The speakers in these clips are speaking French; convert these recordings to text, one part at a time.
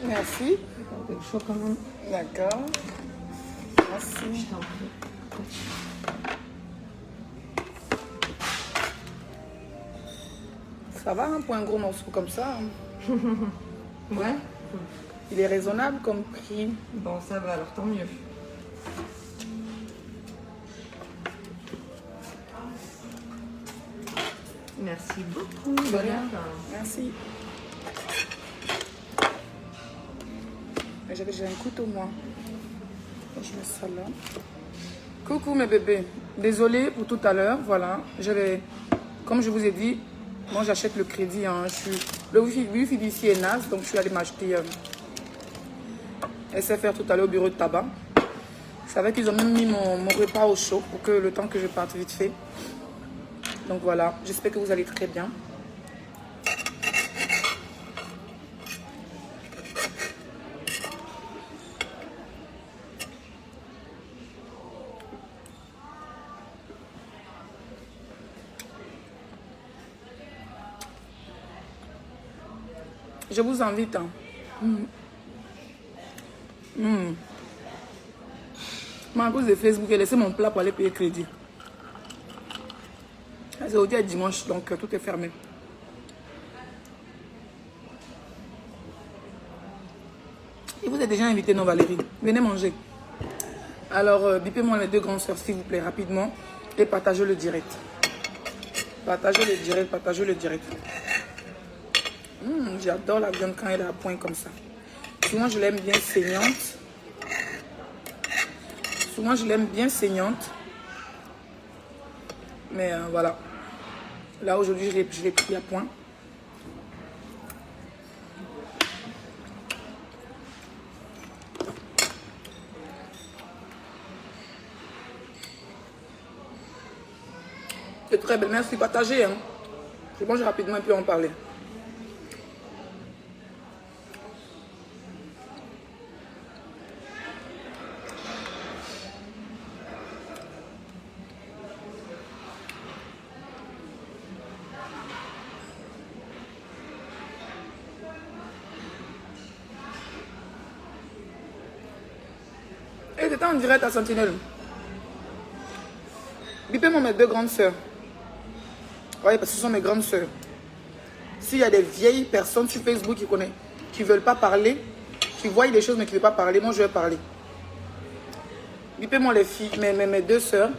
Merci. Le chaud quand même. D'accord. Merci. Je t'en prie. Ça va, hein, pour un gros morceau comme ça. Hein. Ouais. Il est raisonnable comme prix. Bon, ça va, alors tant mieux. Merci beaucoup. De rien. Voilà. Merci. J'ai un couteau, moi. Je mets ça là. Coucou mes bébés. Désolée pour tout à l'heure. Voilà. Comme je vous ai dit, moi j'achète le crédit. Hein. Le wifi d'ici est naze. Donc je suis allée m'acheter SFR tout à l'heure au bureau de tabac. Je savais qu'ils ont même mis mon repas au chaud pour que le temps que je parte vite fait. Donc voilà. J'espère que vous allez très bien. Je vous invite. Hein. Mais à cause de Facebook, j'ai laissé mon plat pour aller payer crédit. C'est aujourd'hui à dimanche, donc tout est fermé. Et vous êtes déjà invité, non Valérie? Venez manger. Alors, bipez-moi les deux grandes sœurs, s'il vous plaît, rapidement. Et partagez le direct. Partagez le direct, partagez le direct. J'adore la viande quand elle est à point comme ça. Souvent, je l'aime bien saignante. Souvent, je l'aime bien saignante. Mais voilà. Là, aujourd'hui, je l'ai pris à point. C'est très belle. Merci, partagez. Hein. Je mange rapidement et puis on en parler. Et c'était en direct à Sentinelle. Bipez-moi mes deux grandes sœurs. Oui, parce que ce sont mes grandes sœurs. S'il y a des vieilles personnes sur Facebook qui ne veulent pas parler, qui voient des choses mais qui ne veulent pas parler, moi je vais parler. Bipez-moi les filles, mes deux sœurs.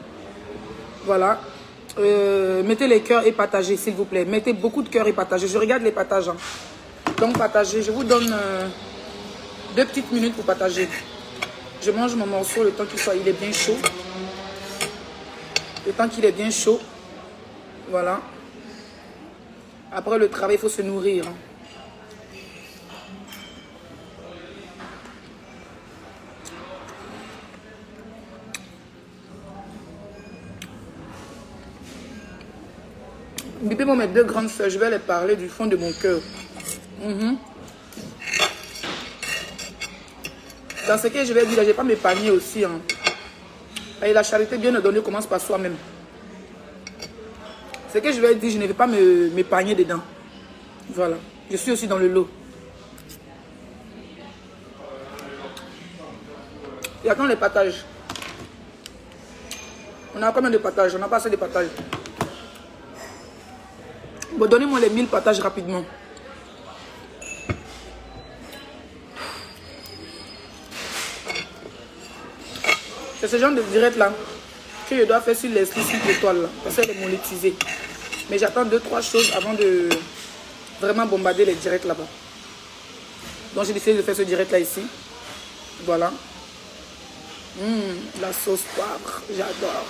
Voilà. Mettez les cœurs et partagez, s'il vous plaît. Mettez beaucoup de cœurs et partagez. Je regarde les partages. Hein. Donc partagez. Je vous donne 2 petites minutes pour partager. Je mange mon morceau le temps il est bien chaud. Le temps qu'il est bien chaud. Voilà. Après le travail, il faut se nourrir. Bipez-moi mes deux grandes soeurs, je vais les parler du fond de mon cœur. Dans ce que je vais dire, je ne vais pas m'épargner aussi. Hein. Et la charité bien ordonnée commence par soi-même. Ce que je vais dire, je ne vais pas m'épargner dedans. Voilà. Je suis aussi dans le lot. Et attends les partages. On a combien de partages? On n'a pas assez de partages. Bon, donnez-moi les 1000 partages rapidement. C'est ce genre de direct là que je dois faire sur les 6 étoiles là. Parce qu'elle est monétisée. Mais j'attends 2-3 choses avant de vraiment bombarder les directs là-bas. Donc j'ai décidé de faire ce direct là ici. Voilà. La sauce poivre, j'adore.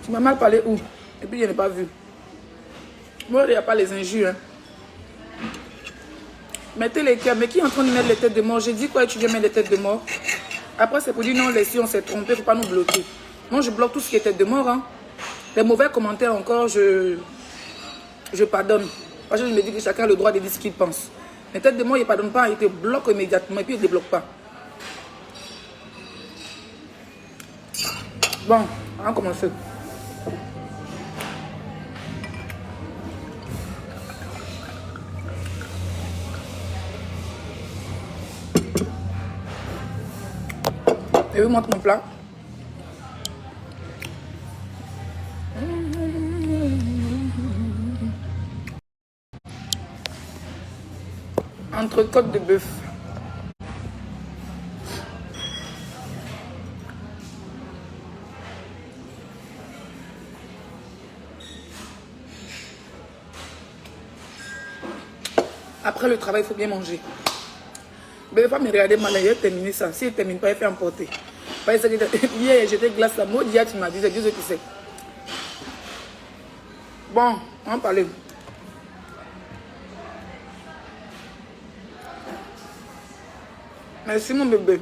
Tu m'as mal parlé où? Et puis je n'ai pas vu. Moi, il n'y a pas les injures. Hein. Mettez les cœurs. Mais qui est en train de mettre les têtes de mort? J'ai dit quoi, tu viens mettre les têtes de mort? Après, c'est pour dire non, les si on s'est trompé, il ne faut pas nous bloquer. Moi, je bloque tout ce qui est tête de mort. Hein. Les mauvais commentaires encore, je pardonne. Parce que je me dis que chacun a le droit de dire ce qu'il pense. Les têtes de mort, il ne pardonne pas, il te bloque immédiatement et puis il ne débloque pas. Bon, on va commencer. Et je vous montre mon plat. Entrecôte de bœuf. Après le travail, il faut bien manger. Mais il faut me regarder mal, il a terminé ça. Si il ne termine pas, il fait emporter. Hier, j'étais glace la mode, hier, tu m'as dit, c'est Dieu qui sait. Bon, on va parler. Merci mon bébé.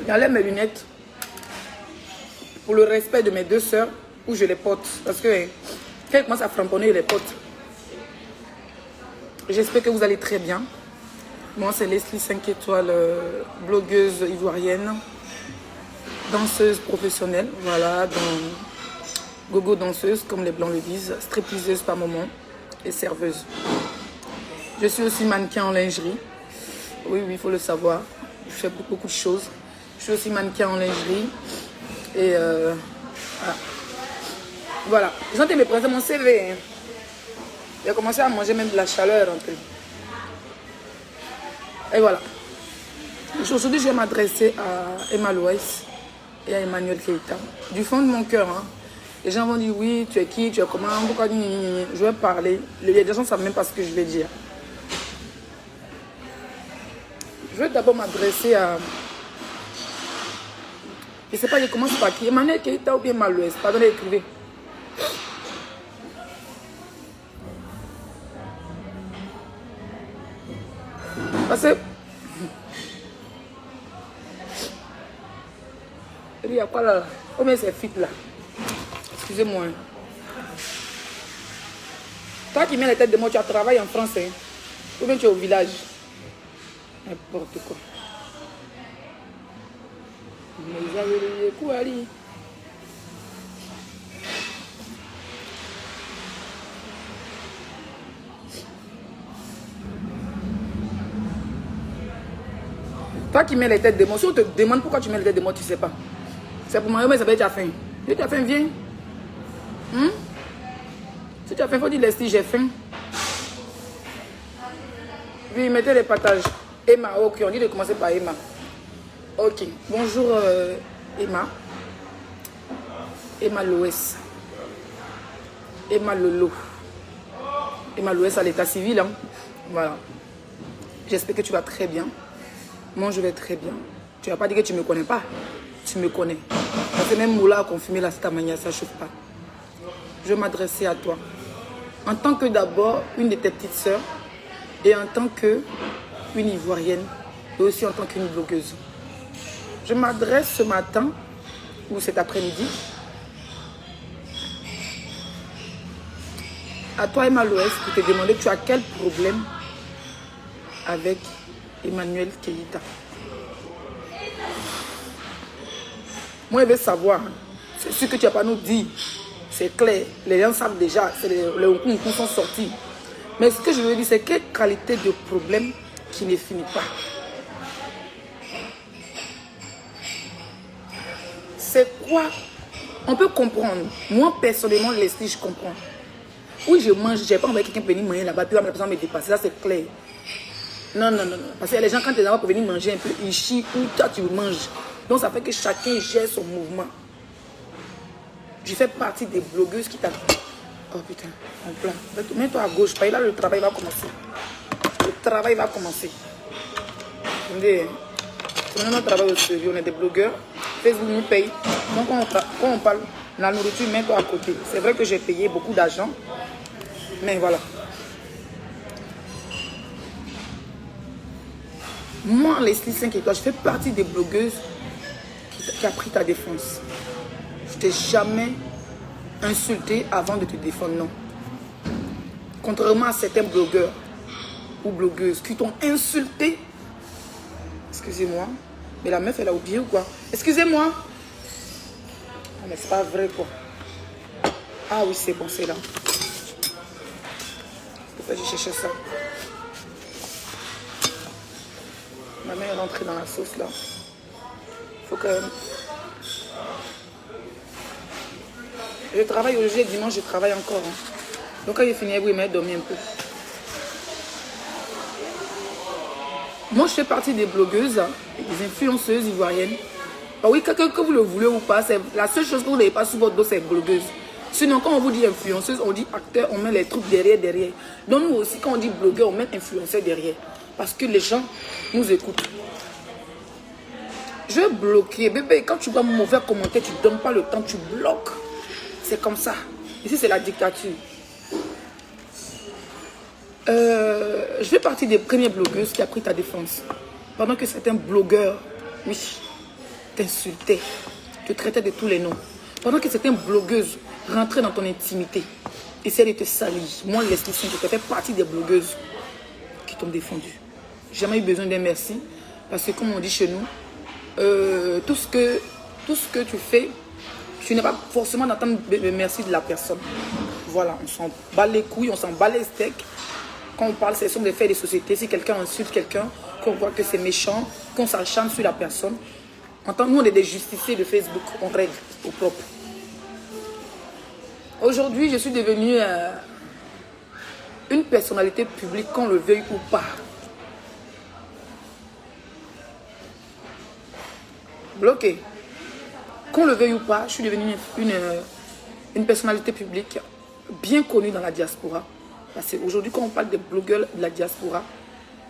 J'enlève mes lunettes pour le respect de mes deux sœurs où je les porte. Parce que quand elles commencent à framponner, je les porte. J'espère que vous allez très bien. Moi, c'est Leslie 5 étoiles, blogueuse ivoirienne, danseuse professionnelle. Voilà, dans gogo danseuse, comme les blancs le disent, stripteaseuse par moment et serveuse. Je suis aussi mannequin en lingerie. Oui, il faut le savoir. Je fais beaucoup de choses. Je suis aussi mannequin en lingerie. Et voilà. Ils ont été me présenter mon CV. Hein. J'ai commencé à manger même de la chaleur un peu. Et voilà. Aujourd'hui, je vais m'adresser à Emma Loès et à Emmanuel Keita. Du fond de mon cœur. Hein. Les gens vont dire oui, tu es qui, tu es comment, pourquoi je vais parler. Les gens ne savent même pas ce que je vais dire. Je vais d'abord m'adresser à... Je ne sais pas, je commence par qui. Emmanuel Keita ou bien Emma Loès. Pardonnez, écrivez. Parce que... Il y a quoi là? Combien c'est fit là? Excusez-moi. Toi qui mets la tête de moi, tu as travaillé en France, hein? Ou bien tu es au village? N'importe quoi. Mais avez quoi aller? Toi qui mets les têtes de moi, si on te demande pourquoi tu mets les têtes de moi, tu ne sais pas. C'est pour moi, mais ça veut dire que tu as faim. Si tu as faim, viens. Si tu as faim, il faut dire Leslie, j'ai faim. Oui, mettez les partages. Emma, ok, on dit de commencer par Emma. Ok, bonjour Emma. Emma Loès. Emma Lolo. Emma Loès à l'état civil. Hein. Voilà. J'espère que tu vas très bien. Moi, je vais très bien. Tu ne vas pas dire que tu ne me connais pas. Tu me connais. Parce que même Moula a confirmé la ta manière, ça ne chauffe pas. Je vais m'adresser à toi. En tant que d'abord une de tes petites sœurs et en tant qu'une Ivoirienne et aussi en tant qu'une blogueuse. Je m'adresse ce matin ou cet après-midi à toi Emma Loès pour te demander tu as quel problème avec Emmanuel Keita. Moi je veux savoir, c'est ce que tu n'as pas nous dit. C'est clair, les gens savent déjà, les concours sont sortis. Mais ce que je veux dire, c'est quelle qualité de problème qui ne finit pas. C'est quoi? On peut comprendre. Moi, personnellement, Leslie, je comprends. Oui, je mange, je n'ai pas envie que quelqu'un venir manger là-bas, puis la personne me dépasser. Ça, c'est clair. Non, non, non. Parce que les gens, quand ils ont pour venir manger un peu, ils chient ou toi, tu manges. Donc, ça fait que chacun gère son mouvement. Je fais partie des blogueuses qui t'attendent. Oh putain, en plein. Mets-toi à gauche, là le travail va commencer. Le travail va commencer. C'est maintenant notre travail au sérieux, on est des blogueurs. Facebook nous paye. Donc, quand on parle de la nourriture, mets-toi à côté. C'est vrai que j'ai payé beaucoup d'argent. Mais voilà. Moi, Leslie 5 étoiles, je fais partie des blogueuses qui a pris ta défense. Je t'ai jamais insulté avant de te défendre, non. Contrairement à certains blogueurs ou blogueuses qui t'ont insulté. Excusez-moi. Mais la meuf, elle a oublié ou quoi? Excusez-moi. Ah, mais c'est pas vrai, quoi. Ah oui, c'est bon, c'est là. Pourquoi j'ai cherché ça? Ma mère est rentrée dans la sauce, là. Faut que... Je travaille aujourd'hui, dimanche, je travaille encore. Hein. Donc, quand il finit, oui, mais dormir un peu. Moi, je fais partie des blogueuses, des influenceuses ivoiriennes. Ah oui, que vous le voulez ou pas, c'est la seule chose que vous n'avez pas sous votre dos, c'est blogueuse. Sinon, quand on vous dit influenceuse, on dit acteur, on met les trucs derrière. Donc, nous aussi, quand on dit blogueur, on met influenceur derrière. Parce que les gens nous écoutent. Je vais bloquer. Bébé, quand tu vois un mauvais commentaire, tu ne donnes pas le temps, tu bloques. C'est comme ça. Ici, c'est la dictature. Je fais partie des premières blogueuses qui a pris ta défense. Pendant que certains blogueurs, oui, t'insultaient, te traitaient de tous les noms. Pendant que certaines blogueuses rentraient dans ton intimité, essayaient de te salir. Moi, Leslie 5, je fais partie des blogueuses qui t'ont défendu. J'ai jamais eu besoin d'un merci. Parce que comme on dit chez nous, tout ce que tu fais, tu n'es pas forcément d'attendre le merci de la personne. Voilà, on s'en bat les couilles, on s'en bat les steaks. Quand on parle, ce sont des faits de société. Si quelqu'un insulte quelqu'un, qu'on voit que c'est méchant, qu'on s'acharne sur la personne. En tant que nous, on est des justiciers de Facebook, on règle au propre. Aujourd'hui, je suis devenue une personnalité publique, qu'on le veuille ou pas. Bloqué. Qu'on le veuille ou pas, je suis devenue une personnalité publique bien connue dans la diaspora. Parce qu'aujourd'hui, quand on parle des blogueurs de la diaspora,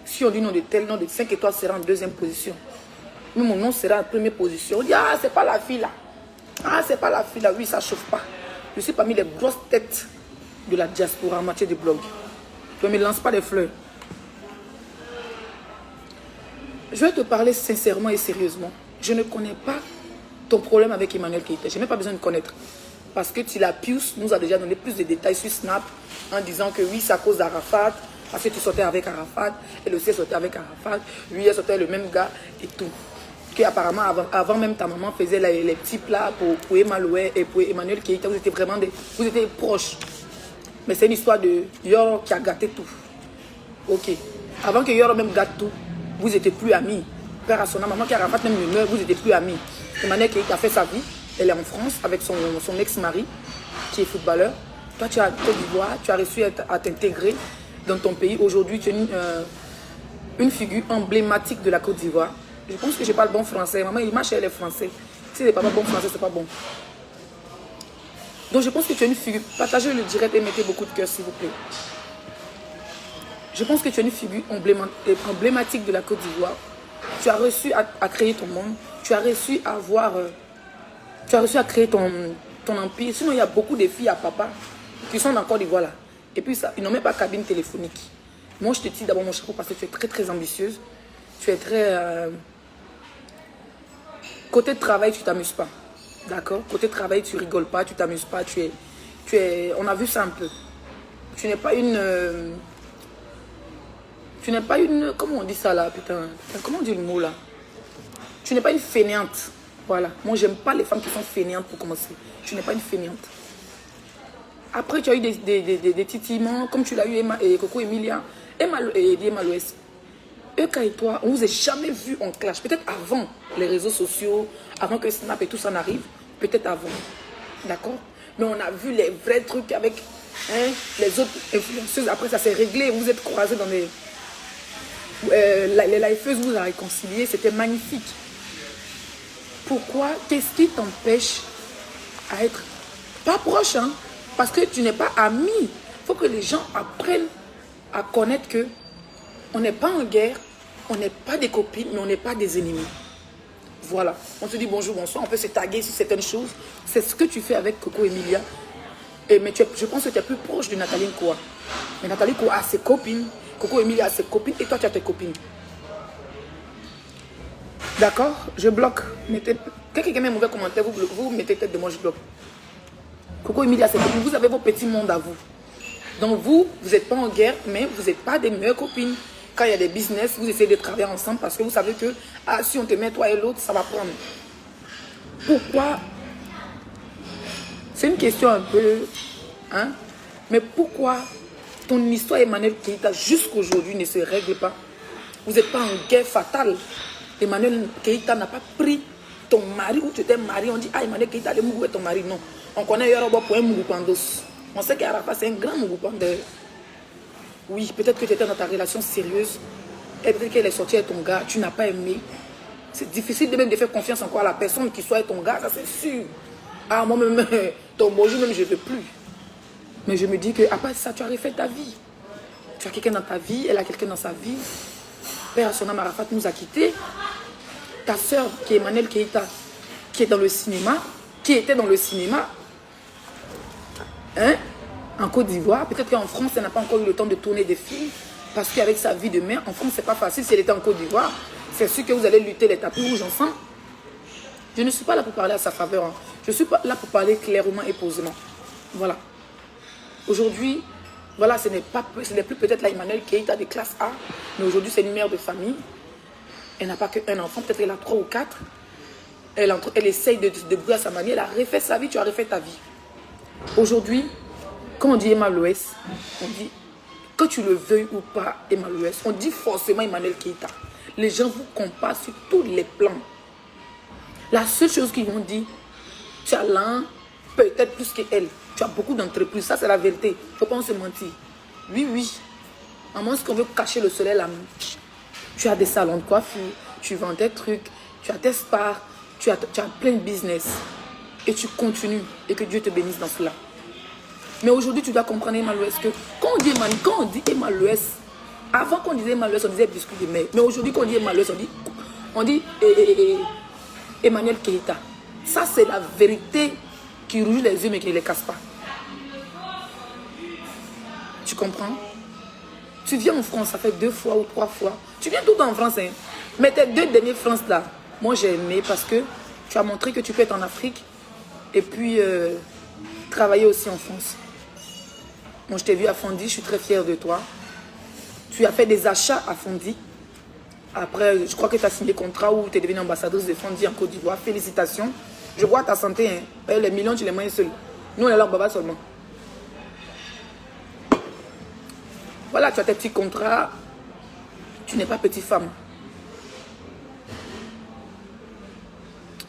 si on dit nom de tel nom de 5 étoiles sera en deuxième position. Mais mon nom sera en première position. On dit, ah, c'est pas la fille là. Ah, c'est pas la fille là. Oui, ça chauffe pas. Je suis parmi les grosses têtes de la diaspora en matière de blog. Je ne me lance pas des fleurs. Je vais te parler sincèrement et sérieusement. Je ne connais pas ton problème avec Emmanuel Keïta. Je n'ai pas besoin de connaître. Parce que Tila Pius nous a déjà donné plus de détails sur Snap en disant que oui, c'est à cause d'Arafat, parce que tu sortais avec Arafat, et le C sortait avec Arafat, lui, elle sortait le même gars et tout. Que apparemment, avant même ta maman faisait les petits plats pour Emmanuel et pour Emmanuel Keïta, vous étiez vraiment vous étiez proches. Mais c'est une histoire de Yoro qui a gâté tout. Ok. Avant que Yoro même gâte tout, vous n'étiez plus amis. Père à son âme, maman qui a Arafat même le meurt, vous n'étiez plus amis. Emmanuel Keïta a fait sa vie. Elle est en France avec son ex-mari qui est footballeur. Toi, tu es à Côte d'Ivoire, tu as réussi à t'intégrer dans ton pays. Aujourd'hui, tu es une figure emblématique de la Côte d'Ivoire. Je pense que je parle bon français. Maman, il marche, elle est français. Si elle n'est pas bon français, c'est pas bon. Donc, je pense que tu es une figure. Partagez le direct et mettez beaucoup de cœur, s'il vous plaît. Je pense que tu es une figure emblématique de la Côte d'Ivoire. Tu as réussi à créer ton monde. Tu as réussi à avoir... tu as réussi à créer ton empire. Sinon, il y a beaucoup de filles à papa qui sont dans Côte d'Ivoire là. Et puis, ça, ils n'ont même pas de cabine téléphonique. Moi, je te tire d'abord mon chapeau parce que tu es très, très ambitieuse. Tu es très... Côté de travail, tu ne t'amuses pas. D'accord? Côté de travail, tu ne rigoles pas, tu ne t'amuses pas. On a vu ça un peu. Tu n'es pas une... Tu n'es pas une... Comment on dit ça là, putain? Comment on dit le mot là? Tu n'es pas une fainéante. Voilà. Moi, j'aime pas les femmes qui sont fainéantes pour commencer. Tu n'es pas une fainéante. Après, tu as eu des titillements, comme tu l'as eu, et Coco Emilia, et Emma Louest. Eka et toi, on ne vous a jamais vu en clash. Peut-être avant les réseaux sociaux, avant que Snap et tout ça n'arrive. Peut-être avant. D'accord? Mais on a vu les vrais trucs avec les autres influenceuses. Après, ça s'est réglé. Vous êtes croisés dans les... les liveuses vous a réconcilié. C'était magnifique. Pourquoi? Qu'est-ce qui t'empêche à être pas proche, hein? Parce que tu n'es pas ami. Il faut que les gens apprennent à connaître que on n'est pas en guerre, on n'est pas des copines, mais on n'est pas des ennemis. Voilà. On se dit bonjour, bonsoir. On peut se taguer sur certaines choses. C'est ce que tu fais avec Coco Emilia. Mais je pense que tu es plus proche de Nathalie Nkoa. Mais Nathalie Nkoa a ses copines. Coco Emilia a ses copines. Et toi, tu as tes copines. D'accord? Je bloque. Quand quelqu'un met un mauvais commentaire, vous mettez tête de moi, je bloque. Coco Emilia a ses copines. Vous avez vos petits mondes à vous. Donc vous n'êtes pas en guerre, mais vous n'êtes pas des meilleures copines. Quand il y a des business, vous essayez de travailler ensemble parce que vous savez que si on te met toi et l'autre, ça va prendre. Pourquoi? C'est une question un peu... Hein? Mais pourquoi ton histoire Emmanuel Keita jusqu'aujourd'hui ne se règle pas? Vous n'êtes pas en guerre fatale. Emmanuel Keita n'a pas pris ton mari ou tu étais marié. On dit, ah, Emmanuel Keita, le Mougou est ton mari. Non. On connaît Yoruba pour un Mougoupandos. On sait qu'Arafat, c'est un grand Mougoupandos. Oui, peut-être que tu étais dans ta relation sérieuse. Et peut-être qu'elle est sortie avec ton gars. Tu n'as pas aimé. C'est difficile de même de faire confiance encore à la personne qui soit avec ton gars. Ça, c'est sûr. Ah, moi-même, ton bonjour, même, je ne veux plus. Mais je me dis qu'à part ça, tu as refait ta vie. Tu as quelqu'un dans ta vie, elle a quelqu'un dans sa vie. Père Sonam Arafat nous a quittés. Ta soeur, qui est Emmanuel Keita, qui est dans le cinéma, qui était dans le cinéma, hein, en Côte d'Ivoire. Peut-être qu'en France, elle n'a pas encore eu le temps de tourner des films. Parce qu'avec sa vie de mère, en France, c'est pas facile. Si elle était en Côte d'Ivoire, c'est sûr que vous allez lutter les tapis rouges ensemble. Je ne suis pas là pour parler à sa faveur. Hein. Je suis pas là pour parler clairement et posément. Voilà. Aujourd'hui, voilà, ce n'est plus peut-être la Emmanuel Keita de classe A, mais aujourd'hui, c'est une mère de famille. Elle n'a pas qu'un enfant, peut-être qu'elle a 3 ou 4. Elle essaye de débrouiller à sa manière. Elle a refait sa vie, tu as refait ta vie. Aujourd'hui, quand on dit Emma Loès, on dit, que tu le veuilles ou pas, Emma Loès, on dit forcément Emmanuel Keita. Les gens vous comparent sur tous les plans. La seule chose qu'ils vont dire, tu as l'un, peut-être plus qu'elle. Tu as beaucoup d'entreprises, ça c'est la vérité. Il ne faut pas se mentir. Oui, oui. À moins qu'on veut cacher le soleil là. Tu as des salons de coiffure, tu vends des trucs, tu as des spas, tu as plein de business. Et tu continues. Et que Dieu te bénisse dans cela. Mais aujourd'hui, tu dois comprendre, Emma Loès, que quand on dit Emma Loès, avant qu'on disait Emma Loès, on disait biscuit de mer. Mais aujourd'hui, quand on dit Emma Loès, on dit Emmanuel Keita. Ça, c'est la vérité qui rougit les yeux, mais qui ne les casse pas. Tu comprends? Tu viens en France, ça fait 2 fois ou 3 fois. Tu viens tout le temps en France, hein. Mais tes 2 dernières France là, moi j'ai aimé parce que tu as montré que tu peux être en Afrique et puis travailler aussi en France. Moi je t'ai vu à Fondi, je suis très fière de toi. Tu as fait des achats à Fondi. Après, je crois que tu as signé contrat ou tu es devenue ambassadrice de Fondi en Côte d'Ivoire. Félicitations. Je vois ta santé, hein. Les millions, tu les mets seul. Nous, on est là, Baba seulement. Voilà, tu as tes petits contrats. Tu n'es pas petite femme.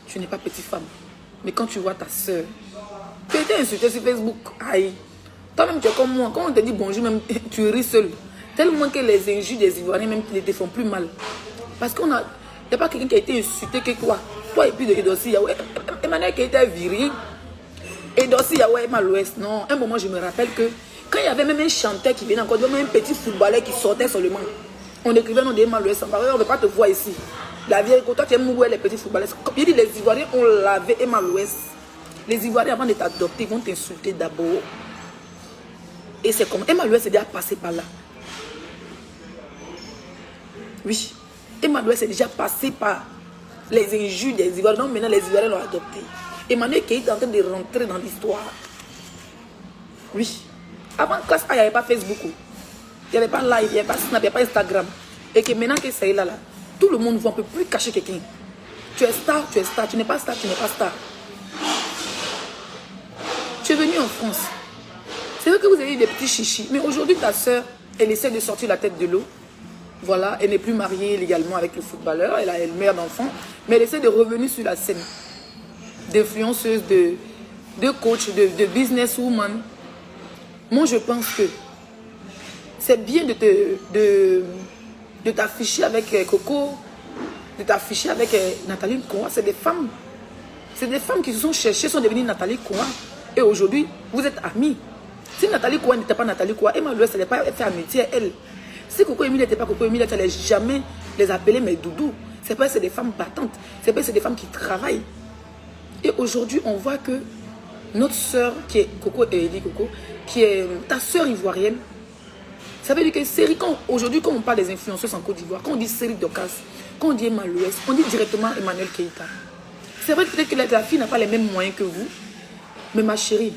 Tu n'es pas petite femme. Mais quand tu vois ta soeur, tu as été insultée sur Facebook. Aïe. Toi-même, tu es comme moi. Quand on te dit bonjour, même, tu ris seul. Tellement que les injures des Ivoiriens, même, ne te font plus mal. Parce qu'on a... Il n'y a pas quelqu'un qui a été insulté que toi. Toi et puis de Edossi Yahweh. Emmanuel qui a été viré. Edossi Yahweh, Emma Loès. Non, un moment, je me rappelle que quand il y avait même un chanteur qui venait encore, même un petit footballeur qui sortait seulement. On écrivait non de Emma Loès. On ne veut pas te voir ici. La vieille, quand toi tu aimes les petits footballeurs. Il dit les Ivoiriens ont lavé Emma Loès. Les Ivoiriens, avant de t'adopter, ils vont t'insulter d'abord. Et c'est comme Emma Loès est déjà passé par là. Oui. Emma Loès est déjà passé par les injures des Ivoiriens. Donc maintenant, les Ivoiriens l'ont adopté. Emmanuel Keita est en train de rentrer dans l'histoire. Oui. Avant classe A, il n'y avait pas Facebook. Il n'y avait pas live, il n'y avait pas Snap, il n'y avait pas Instagram. Et que maintenant que ça est là, tout le monde voit, on ne peut plus cacher quelqu'un. Tu es star, tu es star. Tu n'es pas star, tu n'es pas star. Tu es venu en France. C'est vrai que vous avez eu des petits chichis. Mais aujourd'hui, ta soeur, elle essaie de sortir la tête de l'eau. Voilà, elle n'est plus mariée légalement avec le footballeur. Elle a une mère d'enfant. Mais elle essaie de revenir sur la scène. D'influenceuse, de coach, de businesswoman. Moi, je pense que c'est bien de t'afficher avec Coco, de t'afficher avec Nathalie Nkoa. C'est des femmes. C'est des femmes qui se sont cherchées, sont devenues Nathalie Nkoa. Et aujourd'hui, vous êtes amis. Si Nathalie Nkoa n'était pas Nathalie Nkoa, Emma Loès, elle n'allait pas faire amitié à elle. Si Coco Emilia n'était pas Coco Emilia, tu n'allais jamais les appeler mes doudous. C'est parce que c'est des femmes battantes. C'est parce que c'est des femmes qui travaillent. Et aujourd'hui, on voit que notre soeur, qui est Coco, Coco, qui est ta soeur ivoirienne, ça veut dire que série, aujourd'hui, quand on parle des influenceuses en Côte d'Ivoire, quand on dit série d'Ocas, quand on dit Emma Louès, on dit directement Emmanuel Keïta. C'est vrai peut-être que la fille n'a pas les mêmes moyens que vous, mais ma chérie,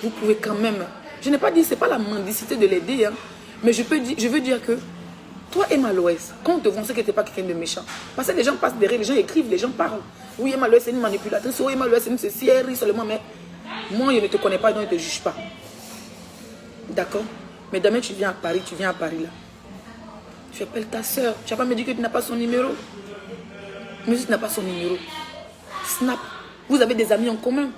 vous pouvez quand même. Je n'ai pas dit, c'est pas la mendicité de l'aider, hein, mais je veux dire que toi, Emma Louès, quand on te voit, on sait que tu n'es pas quelqu'un de méchant. Parce que les gens passent derrière, les gens écrivent, les gens parlent. Oui, Emma Louès, c'est une manipulatrice. Oui, Emma Louès, c'est une ceci, elle rit seulement, mais moi, je ne te connais pas, donc je ne te juge pas. D'accord? Mais demain, tu viens à Paris là. Tu appelles ta soeur. Tu n'as pas me dit que tu n'as pas son numéro. Mais si tu n'as pas son numéro, snap. Vous avez des amis en commun.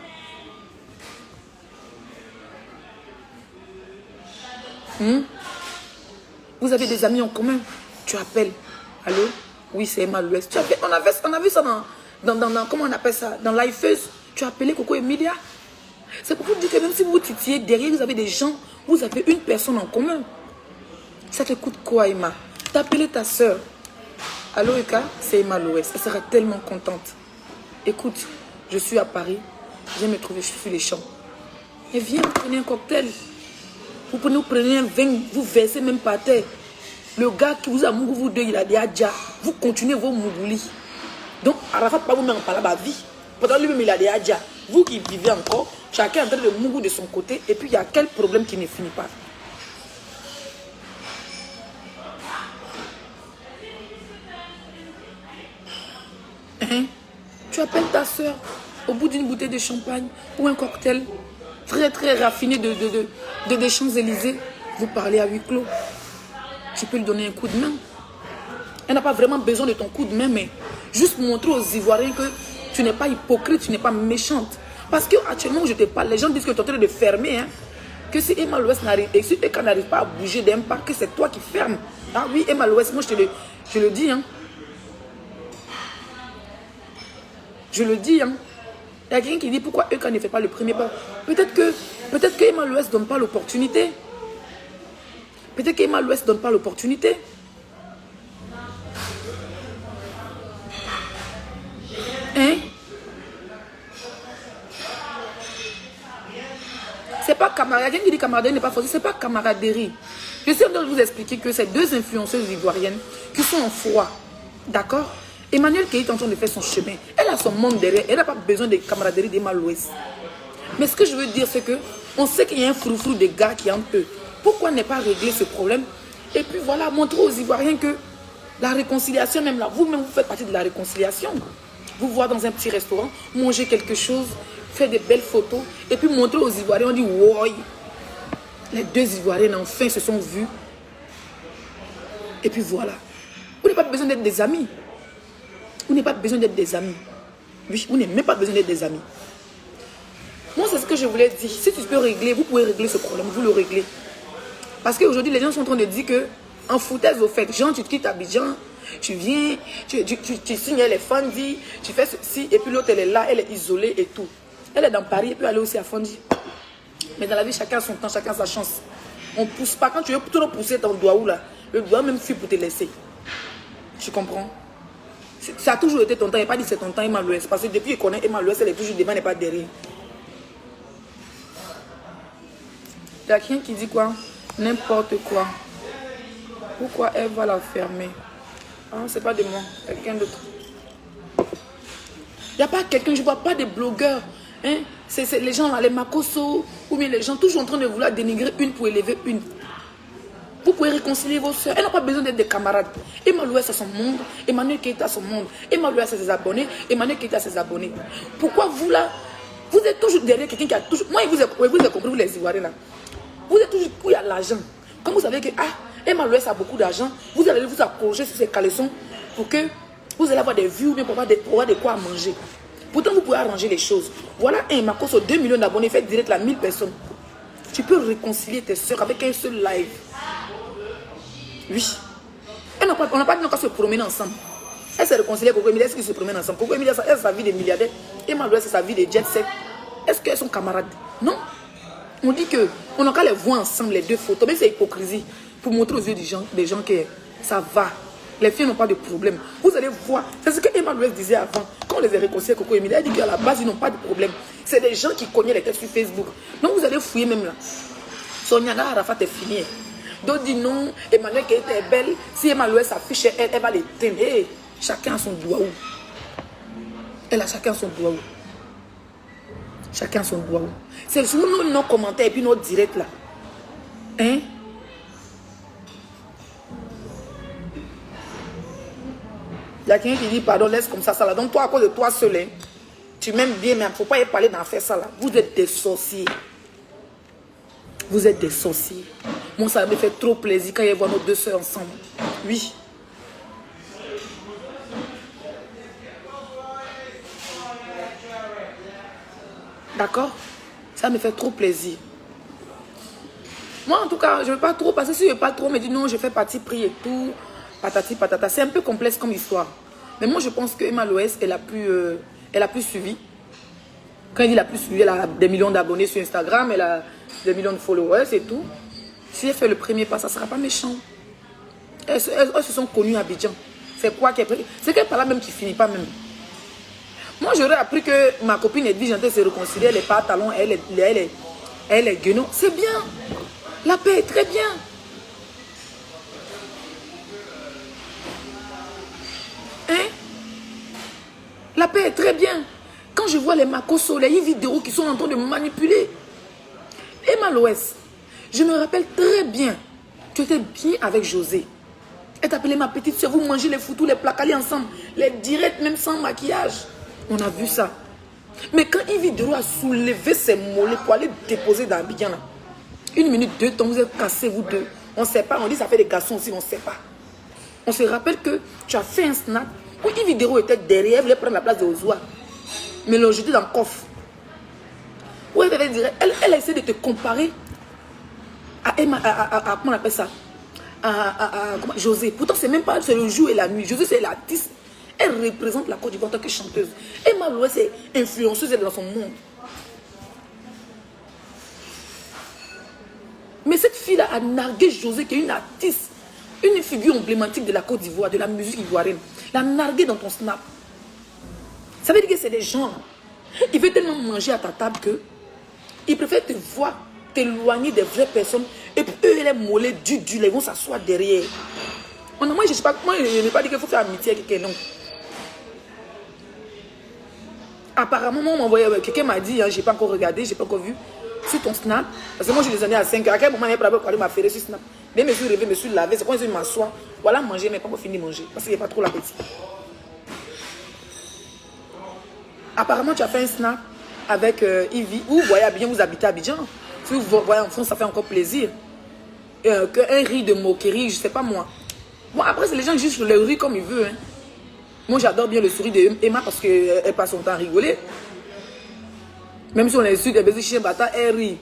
Vous avez des amis en commun. Tu appelles. Allô? Oui, c'est Emma Louès. On a vu ça dans comment on appelle ça? Dans Lifeuse. Tu as appelé Coco Emilia. C'est pour vous dire que même si vous titillez derrière, vous avez des gens, vous avez une personne en commun. Ça te coûte quoi, Emma? T'appeler ta soeur. Allô, Eka, c'est Emma Louès. Elle sera tellement contente. Écoute, je suis à Paris. Viens me trouver, je suis sur les champs. Et viens, prenez un cocktail. Vous prenez un vin, vous versez même par terre. Le gars qui vous a mougou, vous deux, il a dit adja. Vous continuez vos mougoulis. Donc, Arafat, pas vous-même en parlant de la vie. Pendant lui-même, il a dit adja. Vous qui vivez encore, chacun est en train de mougou de son côté. Et puis, il y a quel problème qui ne finit pas. Hein? Tu appelles ta soeur au bout d'une bouteille de champagne ou un cocktail très très raffiné des Champs-Élysées. Vous parlez à huis clos. Tu peux lui donner un coup de main. Elle n'a pas vraiment besoin de ton coup de main, mais juste montrer aux Ivoiriens que tu n'es pas hypocrite, tu n'es pas méchante. Parce qu'actuellement où je te parle, les gens disent que tu es en train de fermer. Hein, que si Emma Louès n'arrive pas à bouger d'un pas, que c'est toi qui fermes. Ah oui, Emma Louès, moi je le dis. Hein. Je le dis. Hein. Il y a quelqu'un qui dit pourquoi Eka ne fait pas le premier pas. Peut-être que Emma Louès ne donne pas l'opportunité. Peut-être qu'Emma Louès ne donne pas l'opportunité. Hein? C'est pas camaraderie. Quelqu'un qui dit camaraderie n'est pas forcément. C'est pas camaraderie. Je suis en train de vous expliquer que c'est deux influenceuses ivoiriennes qui sont en froid. D'accord? Emmanuel qui est en train de faire son chemin. Elle a son monde derrière. Elle n'a pas besoin de camaraderie d'Emma Louès. Mais ce que je veux dire, c'est que on sait qu'il y a un froufrou de gars qui est entre eux. Pourquoi ne pas régler ce problème? Et puis voilà, montrer aux Ivoiriens que la réconciliation, même là, vous-même, vous faites partie de la réconciliation. Vous voir dans un petit restaurant, manger quelque chose, faire des belles photos, et puis montrer aux Ivoiriens, on dit, wow, les deux Ivoiriens, enfin, se sont vus. Et puis voilà. Vous n'avez pas besoin d'être des amis. Vous n'avez pas besoin d'être des amis. Oui, vous n'avez même pas besoin d'être des amis. Moi, c'est ce que je voulais dire. Si tu peux régler, vous pouvez régler ce problème, vous le réglez. Parce qu'aujourd'hui, les gens sont en train de dire que, en foutaise au fait, genre, tu quittes Abidjan, tu viens, tu signes les Fandi, tu fais ceci, et puis l'autre, elle est là, elle est isolée et tout. Elle est dans Paris, elle peut aller aussi à Fandi. Mais dans la vie, chacun a son temps, chacun a sa chance. On ne pousse pas. Quand tu veux trop pousser ton doigt ou là, le doigt même fuit pour te laisser. Tu comprends? Ça a toujours été ton temps, il n'y a pas dit c'est ton temps, Emma Louès. Parce que depuis qu'il connaît Emma Louès, elle est toujours devant, elle n'est pas derrière. Il y a quelqu'un qui dit quoi? N'importe quoi. Pourquoi elle va la fermer? Ah, c'est pas de moi, quelqu'un d'autre. Il n'y a pas quelqu'un, je ne vois pas des blogueurs. Hein? C'est les gens là, les Makoso, ou bien les gens toujours en train de vouloir dénigrer une pour élever une. Vous pouvez réconcilier vos soeurs. Elle n'a pas besoin d'être des camarades. Emma Louès a son monde, Emmanuel Keïta a son monde. Emma Louès a ses abonnés, Emmanuel Keïta a ses abonnés. Pourquoi vous là, vous êtes toujours derrière quelqu'un qui a toujours... Moi, vous avez compris, vous les Ivoiriens là. Vous êtes toujours où il y a l'argent. Quand vous savez que Emma Louès a beaucoup d'argent, vous allez vous accrocher sur ses caleçons pour que vous allez avoir des vues ou bien pour avoir de quoi manger. Pourtant, vous pouvez arranger les choses. Voilà un Marcos sur 2 millions d'abonnés, fait direct à 1000 personnes. Tu peux réconcilier tes soeurs avec un seul live. Oui. On n'a pas dit qu'on va se promener ensemble. Elle s'est réconciliée avec Coco Emilia. Est-ce qu'ils se promènent ensemble? Coco Emilia, elle a sa vie de milliardaire. Emma Louès, c'est sa vie de jet set. Est-ce qu'elles sont camarades? Non. On dit qu'on n'a qu'à les voir ensemble, les deux photos. Mais c'est hypocrisie. Pour montrer aux yeux des gens que ça va. Les filles n'ont pas de problème. Vous allez voir. C'est ce que Emmanuel disait avant. Quand on les a réconciliés, Coco Emile, elle dit qu'à la base, ils n'ont pas de problème. C'est des gens qui connaissent les têtes sur Facebook. Donc vous allez fouiller même là. Sonia Arafat est finie. D'autres disent non, Emmanuel qui était belle. Si Emmanuel s'affiche, elle va l'éteindre. Hey, chacun a son doigt où. Elle a chacun son doigt où. Chacun son doigt où. C'est sur nos commentaires et puis nos directs là. Hein? Il y a quelqu'un qui dit pardon, laisse comme ça là. Donc toi, à cause de toi seul, hein, tu m'aimes bien, mais il ne faut pas y parler d'en faire ça là. Vous êtes des sorciers. Vous êtes des sorciers. Moi, ça me fait trop plaisir quand je vois nos deux soeurs ensemble. Oui. D'accord? Ça me fait trop plaisir. Moi, en tout cas, je ne veux pas trop, parce que si je ne veux pas trop me dire non, je fais partie pris et tout, patati patata. C'est un peu complexe comme histoire. Mais moi, je pense que Emma Loès est la plus suivie. Quand il dit la plus suivie, elle a des millions d'abonnés sur Instagram, elle a des millions de followers et tout. Si elle fait le premier pas, ça ne sera pas méchant. Elles se sont connues à Abidjan. C'est quoi qu'elle... C'est qu'elle parle même qui ne finit pas même. Moi, j'aurais appris que ma copine Edwige Janté se réconcilier, elle est pas talon, elle est guenon. C'est bien. La paix est très bien. Hein? La paix est très bien. Quand je vois les Makoso, les vidéos qui sont en train de me manipuler. Emma Loès, je me rappelle très bien. Tu étais bien avec José. Elle t'appelait ma petite soeur. Vous mangez les foutous, les placalés ensemble. Les directs même sans maquillage. On a vu ça. Mais quand Yves Dero a soulevé ses mollets pour aller déposer dans Abidjan, là, 1 minute, 2 temps, vous êtes cassés, vous deux. On ne sait pas. On dit ça fait des garçons aussi, on ne sait pas. On se rappelle que tu as fait un snap où Yves Dero était derrière, elle voulait prendre la place de Ozoa. Mais l'on jeté dans le coffre. Où elle a essayé de te comparer à Emma, comment on appelle ça? À José. Pourtant, c'est même pas, c'est le jour et la nuit. José, c'est l'artiste. Elle représente la Côte d'Ivoire en tant que chanteuse. Emma Loès est influenceuse, elle est dans son monde. Mais cette fille-là a nargué José, qui est une artiste, une figure emblématique de la Côte d'Ivoire, de la musique ivoirienne. L'a nargué dans ton snap. Ça veut dire que c'est des gens. Ils veulent tellement manger à ta table que ils préfèrent te voir t'éloigner des vraies personnes. Et puis eux, les mollets du ils vont s'asseoir derrière. Moi, je ne sais pas, moi, je n'ai pas dit qu'il faut faire amitié avec quelqu'un, non. Apparemment, quelqu'un m'a dit, hein, je n'ai pas encore regardé, je n'ai pas encore vu, sur ton snap. Parce que moi, je les ai à 5 heures. À quel moment, il y a m'a fait sur snap. Mais je me suis réveillé, je me suis lavé. C'est quand je m'assois. Voilà, manger, mais pas encore fini de manger. Parce qu'il n'y a pas trop l'appétit. Apparemment, tu as fait un snap avec Ivy. Vous voyez Abidjan, vous habitez à Abidjan. Si vous voyez en France, ça fait encore plaisir. Un riz de moquerie, je ne sais pas moi. Bon, après, c'est les gens qui jugent le riz comme ils veulent. Hein. Moi, j'adore bien le sourire d'Emma parce qu'elle passe son temps à rigoler. Même si on est sûr des bébés chiens bâtards, elle rit.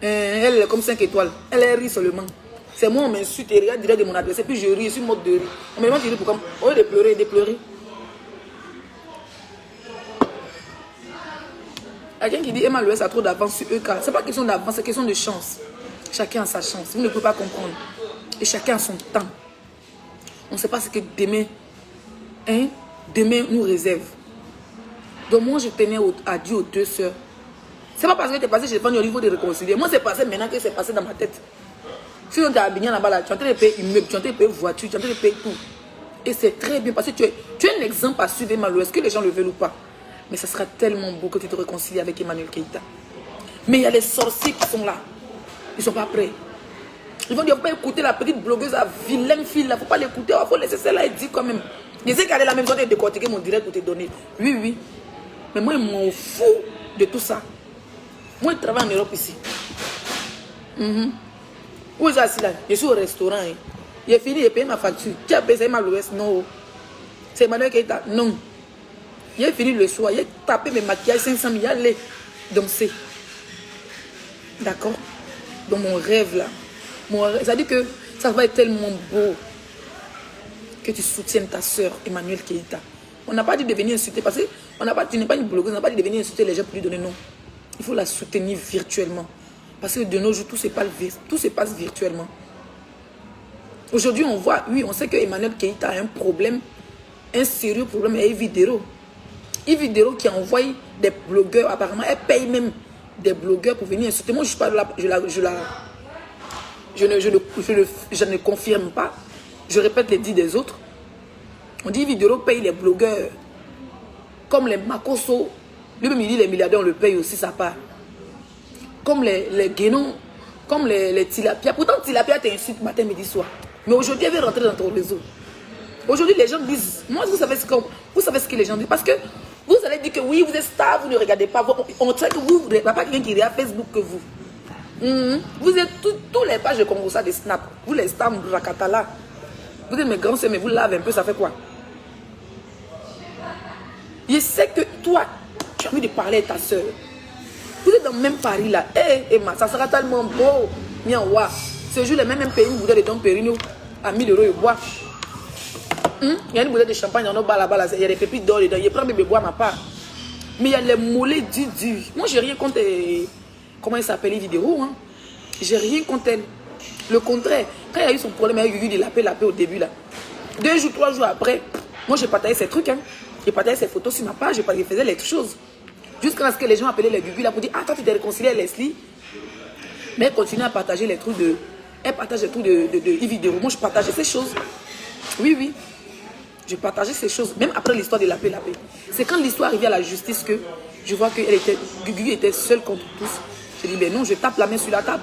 Elle est comme 5 étoiles. Elle rit seulement. C'est moi, on m'insulte et regarde direct de mon adresse. Puis je ris, je suis mode de rire. On me demande de rire pourquoi. Au lieu de pleurer, de pleurer. Quelqu'un qui dit Emma Loès a trop d'avance sur eux. Ce n'est pas question d'avance, c'est question de chance. Chacun a sa chance. Vous ne pouvez pas comprendre. Et chacun a son temps. On ne sait pas ce que demain, demain nous réserve. Donc moi, je tenais à dire aux deux sœurs. Ce n'est pas parce que tu es passé chez les femmes au niveau de réconcilier. Moi, c'est passé maintenant que c'est passé dans ma tête. Si on t'a Abidjan là-bas, là, tu es en train de payer immeuble, tu es en train de payer voiture, tu es en train de payer tout. Et c'est très bien parce que tu es un exemple à suivre Emma Loès, que les gens le veulent ou pas. Mais ça sera tellement beau que tu te réconcilies avec Emmanuel Keïta. Mais il y a les sorciers qui sont là. Ils ne sont pas prêts. Ils vont dire, il ne faut pas écouter la petite blogueuse, la vilaine fille là. Il ne faut pas l'écouter. Il faut laisser celle-là et dire quand même. Je sais qu'elle est la même chose de décortiquer mon direct pour te donner. Oui, oui. Mais moi, je m'en fous de tout ça. Moi, je travaille en Europe ici. Où est-ce que là? Je suis au restaurant. Hein. J'ai fini de payer ma facture. Qui a payé Emma Loès? Non. C'est Emmanuel Keïta? Non. J'ai fini le soir. J'ai tapé mes maquillages 500 000. Allez danser. D'accord? Dans mon rêve là. Ça dit que ça va être tellement beau que tu soutiennes ta soeur Emmanuel Keïta. On n'a pas dit de venir insulter parce que tu n'es pas une blogueuse, on n'a pas dit de venir insulter les gens pour lui donner non. Il faut la soutenir virtuellement. Parce que de nos jours, tout se passe virtuellement. Aujourd'hui, on voit, oui, on sait que Emmanuel Keïta a un problème, un sérieux problème avec Yves Videro qui envoie des blogueurs, apparemment, elle paye même des blogueurs pour venir insulter. Moi, je suis pas là, je ne confirme pas. Je répète les dits des autres. On dit Videro paye les blogueurs. Comme les Makoso, lui-même il dit les milliardaires, on le paye aussi sa part. Comme les Guénons, comme les Tilapia. Pourtant, Tilapia t'insulte matin, midi, soir. Mais aujourd'hui, elle veut rentrer dans ton réseau. Aujourd'hui, les gens disent, moi, vous savez ce que les gens disent. Parce que vous allez dire que oui, vous êtes star, vous ne regardez pas. On sait que vous n'avez pas quelqu'un qui regarde Facebook que vous. Vous êtes tous les pages de Congo, ça des snaps. Vous les stars, Rakatala. Vous êtes mes grands soeurs, mais vous lavez un peu, ça fait quoi? Je sais que toi, tu as envie de parler à ta soeur. Vous êtes dans le même Paris là. Eh, Emma, ça sera tellement beau. Miawa. Ce jour, les mêmes pays, vous avez des dons périno à 1000 € et bois. Il y a une bouteille de champagne dans nos bas là-bas. Il y a des pépites d'or dedans. Je prends mes bois à ma part. Mais il y a les mollets du. Moi, j'ai rien contre. Comment il s'appelle, les vidéos. Hein? J'ai rien contre elle. Le contraire. Quand il y a eu son problème avec Gugu de lapé au début là. 2 jours, 3 jours après, moi j'ai partagé ces trucs. Hein. J'ai partagé ces photos sur ma page. Je faisais les choses. Jusqu'à ce que les gens appelaient les Gugu là pour dire ah, toi tu t'es réconcilié avec Leslie. Mais elle continue à partager les trucs de. Elle partage les trucs de Yves Vidéo. Moi je partageais ces choses. Oui, oui. Je partageais ces choses. Même après l'histoire de lapé. C'est quand l'histoire arrivait à la justice que je vois que Gugu était seule contre tous. Je dis ben non, je tape la main sur la table.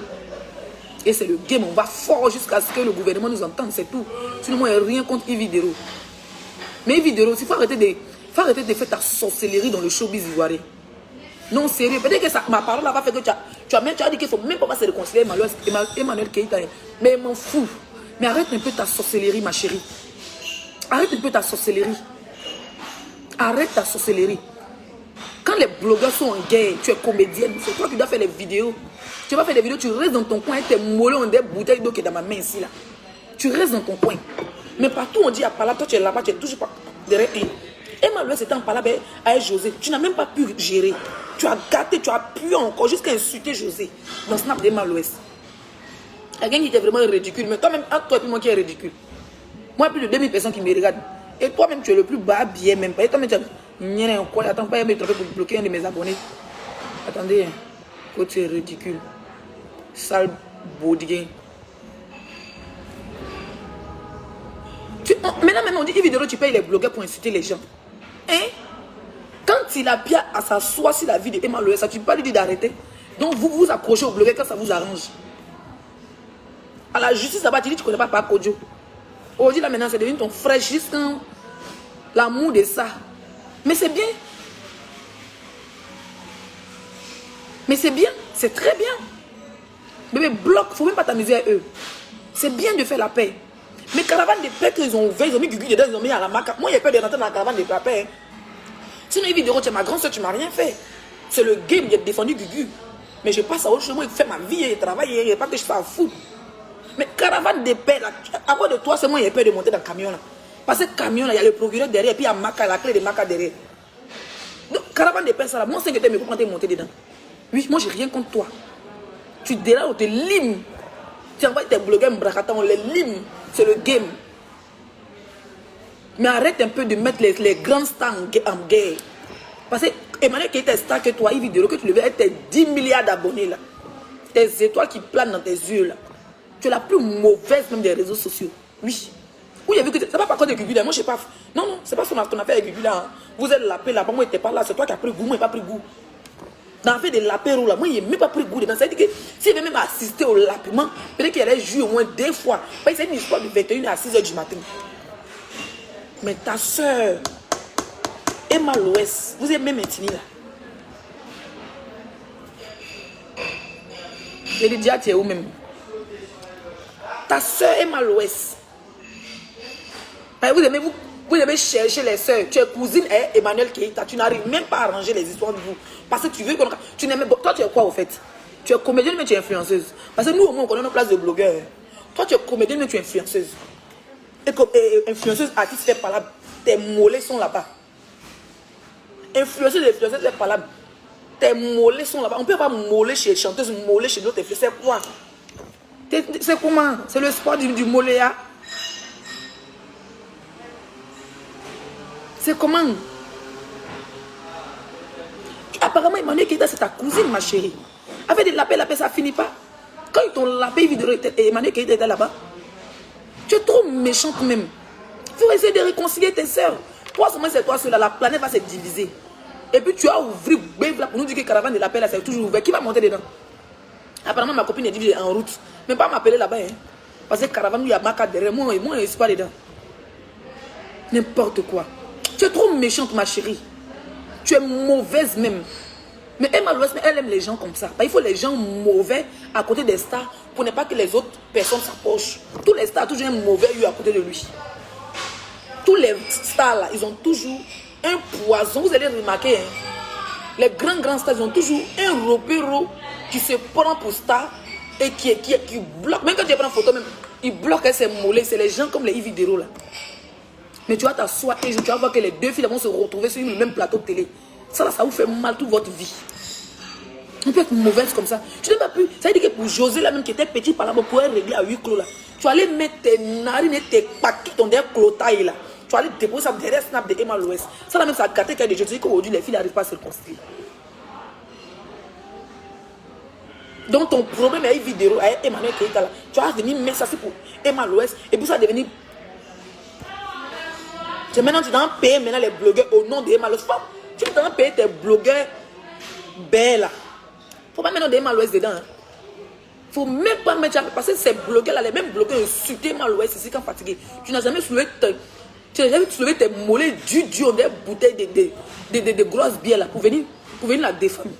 Et c'est le game. On va fort jusqu'à ce que le gouvernement nous entende. C'est tout. Sinon moi il n'y a rien contre Yves Vidéo. Mais Yves Vidéo, il faut arrêter de faire ta sorcellerie dans le showbiz ivoirien. Non, sérieux. Peut-être que ça, ma parole n'a pas fait que tu as dit qu'il ne faut même pas se réconcilier Emmanuel Keïta. Mais je m'en fous. Mais arrête un peu ta sorcellerie, ma chérie. Arrête un peu ta sorcellerie. Arrête ta sorcellerie. Quand les blogueurs sont en guerre, tu es comédienne, c'est toi qui dois faire les vidéos. Tu vas faire des vidéos, tu restes dans ton coin et tes mollets ont des bouteilles d'eau qui est dans ma main ici. Là. Tu restes dans ton coin. Mais partout on dit à Pala, toi tu es là-bas, tu es toujours pas derrière. Emmanuel c'était en Pala avec José. Tu n'as même pas pu gérer. Tu as gâté, tu as pu encore jusqu'à insulter José dans Snap d'Emmanuel. Quelqu'un qui était vraiment ridicule, mais toi-même, entre toi et moi qui est ridicule. Moi, plus de 2000 personnes qui me regardent. Et toi-même, tu es le plus bas bien même pas. Et toi-même, tu as... Attends pas, il me tromper pour bloquer un de mes abonnés. Attendez, oh, tu es ridicule. Sale baudier. Maintenant, on dit, Vidéo, tu payes les blogueurs pour insulter les gens. Hein? Quand il a bien à s'asseoir sur la vie de Emmanuel, ça tu peux pas lui dire d'arrêter. Donc vous vous accrochez aux blogueurs quand ça vous arrange. À la justice, là-bas, tu dis que tu ne connais pas Kojo. Aujourd'hui, là, maintenant, c'est devenu ton frère jusqu'à l'amour de ça. Mais c'est bien. Mais c'est bien. C'est très bien. Bébé, bloque. Il ne faut même pas t'amuser à eux. C'est bien de faire la paix. Mais caravane de paix qu'ils ont ouvert, ils ont mis Gugu dedans, ils ont mis à la marque. Moi, il n'y a pas de rentrer dans la caravane de paix. Hein. Sinon, Vidéo, tu es ma grande soeur, tu ne m'as rien fait. C'est le game, j'ai défendu Gugu. Mais je passe à autre chose, moi, il fait ma vie, il travaille, il n'y a pas que je s'en fous. Mais caravane de paix, là, à quoi de toi, c'est moi, il y a peur de monter dans le camion. Là. Parce que le camion, là, il y a le procureur derrière, et puis il y a Maca, la clé de Maca derrière. Donc, caravane de paix, ça, là, moi, c'est que tu es quand tu es monté dedans. Oui, moi, j'ai rien contre toi. Tu déranges, on te lime. Tu envoies tes blogueurs Mbrakata, on les lime. C'est le game. Mais arrête un peu de mettre les grands stars en guerre. Parce que Emmanuel qui était star que toi, il vidéo que tu le veux être tes 10 milliards d'abonnés là. Tes étoiles qui planent dans tes yeux là. Tu es la plus mauvaise même des réseaux sociaux. Oui. Oui, il y a vu que c'est pas par contre de Gugu là. Moi je sais pas. Non, non, c'est pas ton affaire avec Gugu là. Hein. Vous êtes lapé là. Moi, il n'était pas là. C'est toi qui as pris goût. Moi, il n'a pas pris goût. Dans l'affaire des lapéros là. Moi, il n'a même pas pris goût dedans. Ça veut dire que s'il avait même assisté au lapement, peut-être qu'il allait jouer au moins 2 fois. C'est une histoire de 21 à 6 h du matin. Mais ta soeur, Emma Loès, vous êtes même intimidée là. Je lui dis, tu es où même? Ta soeur Emma Loès. Vous devez chercher les soeurs. Tu es cousine et Emmanuel Keïta. Tu n'arrives même pas à arranger les histoires de vous. Parce que tu veux qu'on... Tu n'aimes... Toi, tu es quoi au fait? Tu es comédienne, mais tu es influenceuse. Parce que nous, au moins, on connaît nos places de blogueurs. Toi, tu es comédienne, mais tu es influenceuse. Et influenceuse, artiste, c'est pas là. Tes mollets sont là-bas. Influenceuse et influenceuse, c'est pas là. Tes mollets sont là-bas. On ne peut pas moller chez chanteuse, moller chez d'autres influenceurs. C'est quoi? C'est comment? C'est le sport du mollet. Hein? C'est comment? Apparemment, Emmanuel Keita, c'est ta cousine, ma chérie. Avec des lapins, ça finit pas. Quand ils t'ont lapé, Emmanuel Keita était là-bas. Tu es trop méchante même. Il faut essayer de réconcilier tes soeurs. Toi seulement, c'est toi seul. La planète va se diviser. Et puis tu as ouvert pour nous dire que caravane de l'appel, c'est toujours ouvert. Qui va monter dedans? Apparemment, ma copine est dit en route. Mais pas m'appeler là-bas. Hein. Parce que caravane, il y a ma carte derrière. Moi, je ne suis pas dedans. N'importe quoi. Tu es trop méchante, ma chérie. Tu es mauvaise même. Mais Emma Louès, elle aime les gens comme ça. Il faut les gens mauvais à côté des stars pour ne pas que les autres personnes s'approchent. Tous les stars ont toujours un mauvais eu à côté de lui. Tous les stars là, ils ont toujours un poison. Vous allez remarquer, hein, les grands stars, ils ont toujours un ropéro qui se prend pour star et qui bloque. Même quand tu prends une photo, même, il bloque ses mollets. C'est les gens comme les Yves Dero là. Mais tu vas t'asseoir et tu vas voir que les deux filles vont se retrouver sur le même plateau de télé. Ça là, ça vous fait mal toute votre vie. On peut être mauvaise comme ça. Tu n'as pas pu. Ça veut dire que pour José là même qui était petit par là, pour pouvoir régler à huis clos là. Tu allais mettre tes narines et tes paquets, ton derrière clotaille là. Tu allais déposer ça derrière snap de Emma Louès. Ça là même ça a gâté qu'il y a des jeux. Tu dis qu'aujourd'hui les filles n'arrivent pas à se reconstruire. Donc ton problème est une vidéo avec Emmanuel Keita là. Tu vas venir mettre ça pour Emma Louès et puis ça va devenir. Maintenant tu dois payer maintenant les blogueurs au nom de Emma Louès. Tu dois payer tes blogueurs belles là. Faut pas mettre Emma Louès dedans. Hein. Faut même pas mettre parce que ces blogueurs là, les mêmes blogueurs insultent Emma Louès ici quand fatigué. Tu n'as jamais soulevé tes mollets du on des bouteilles de grosses bières là pour venir la défendre.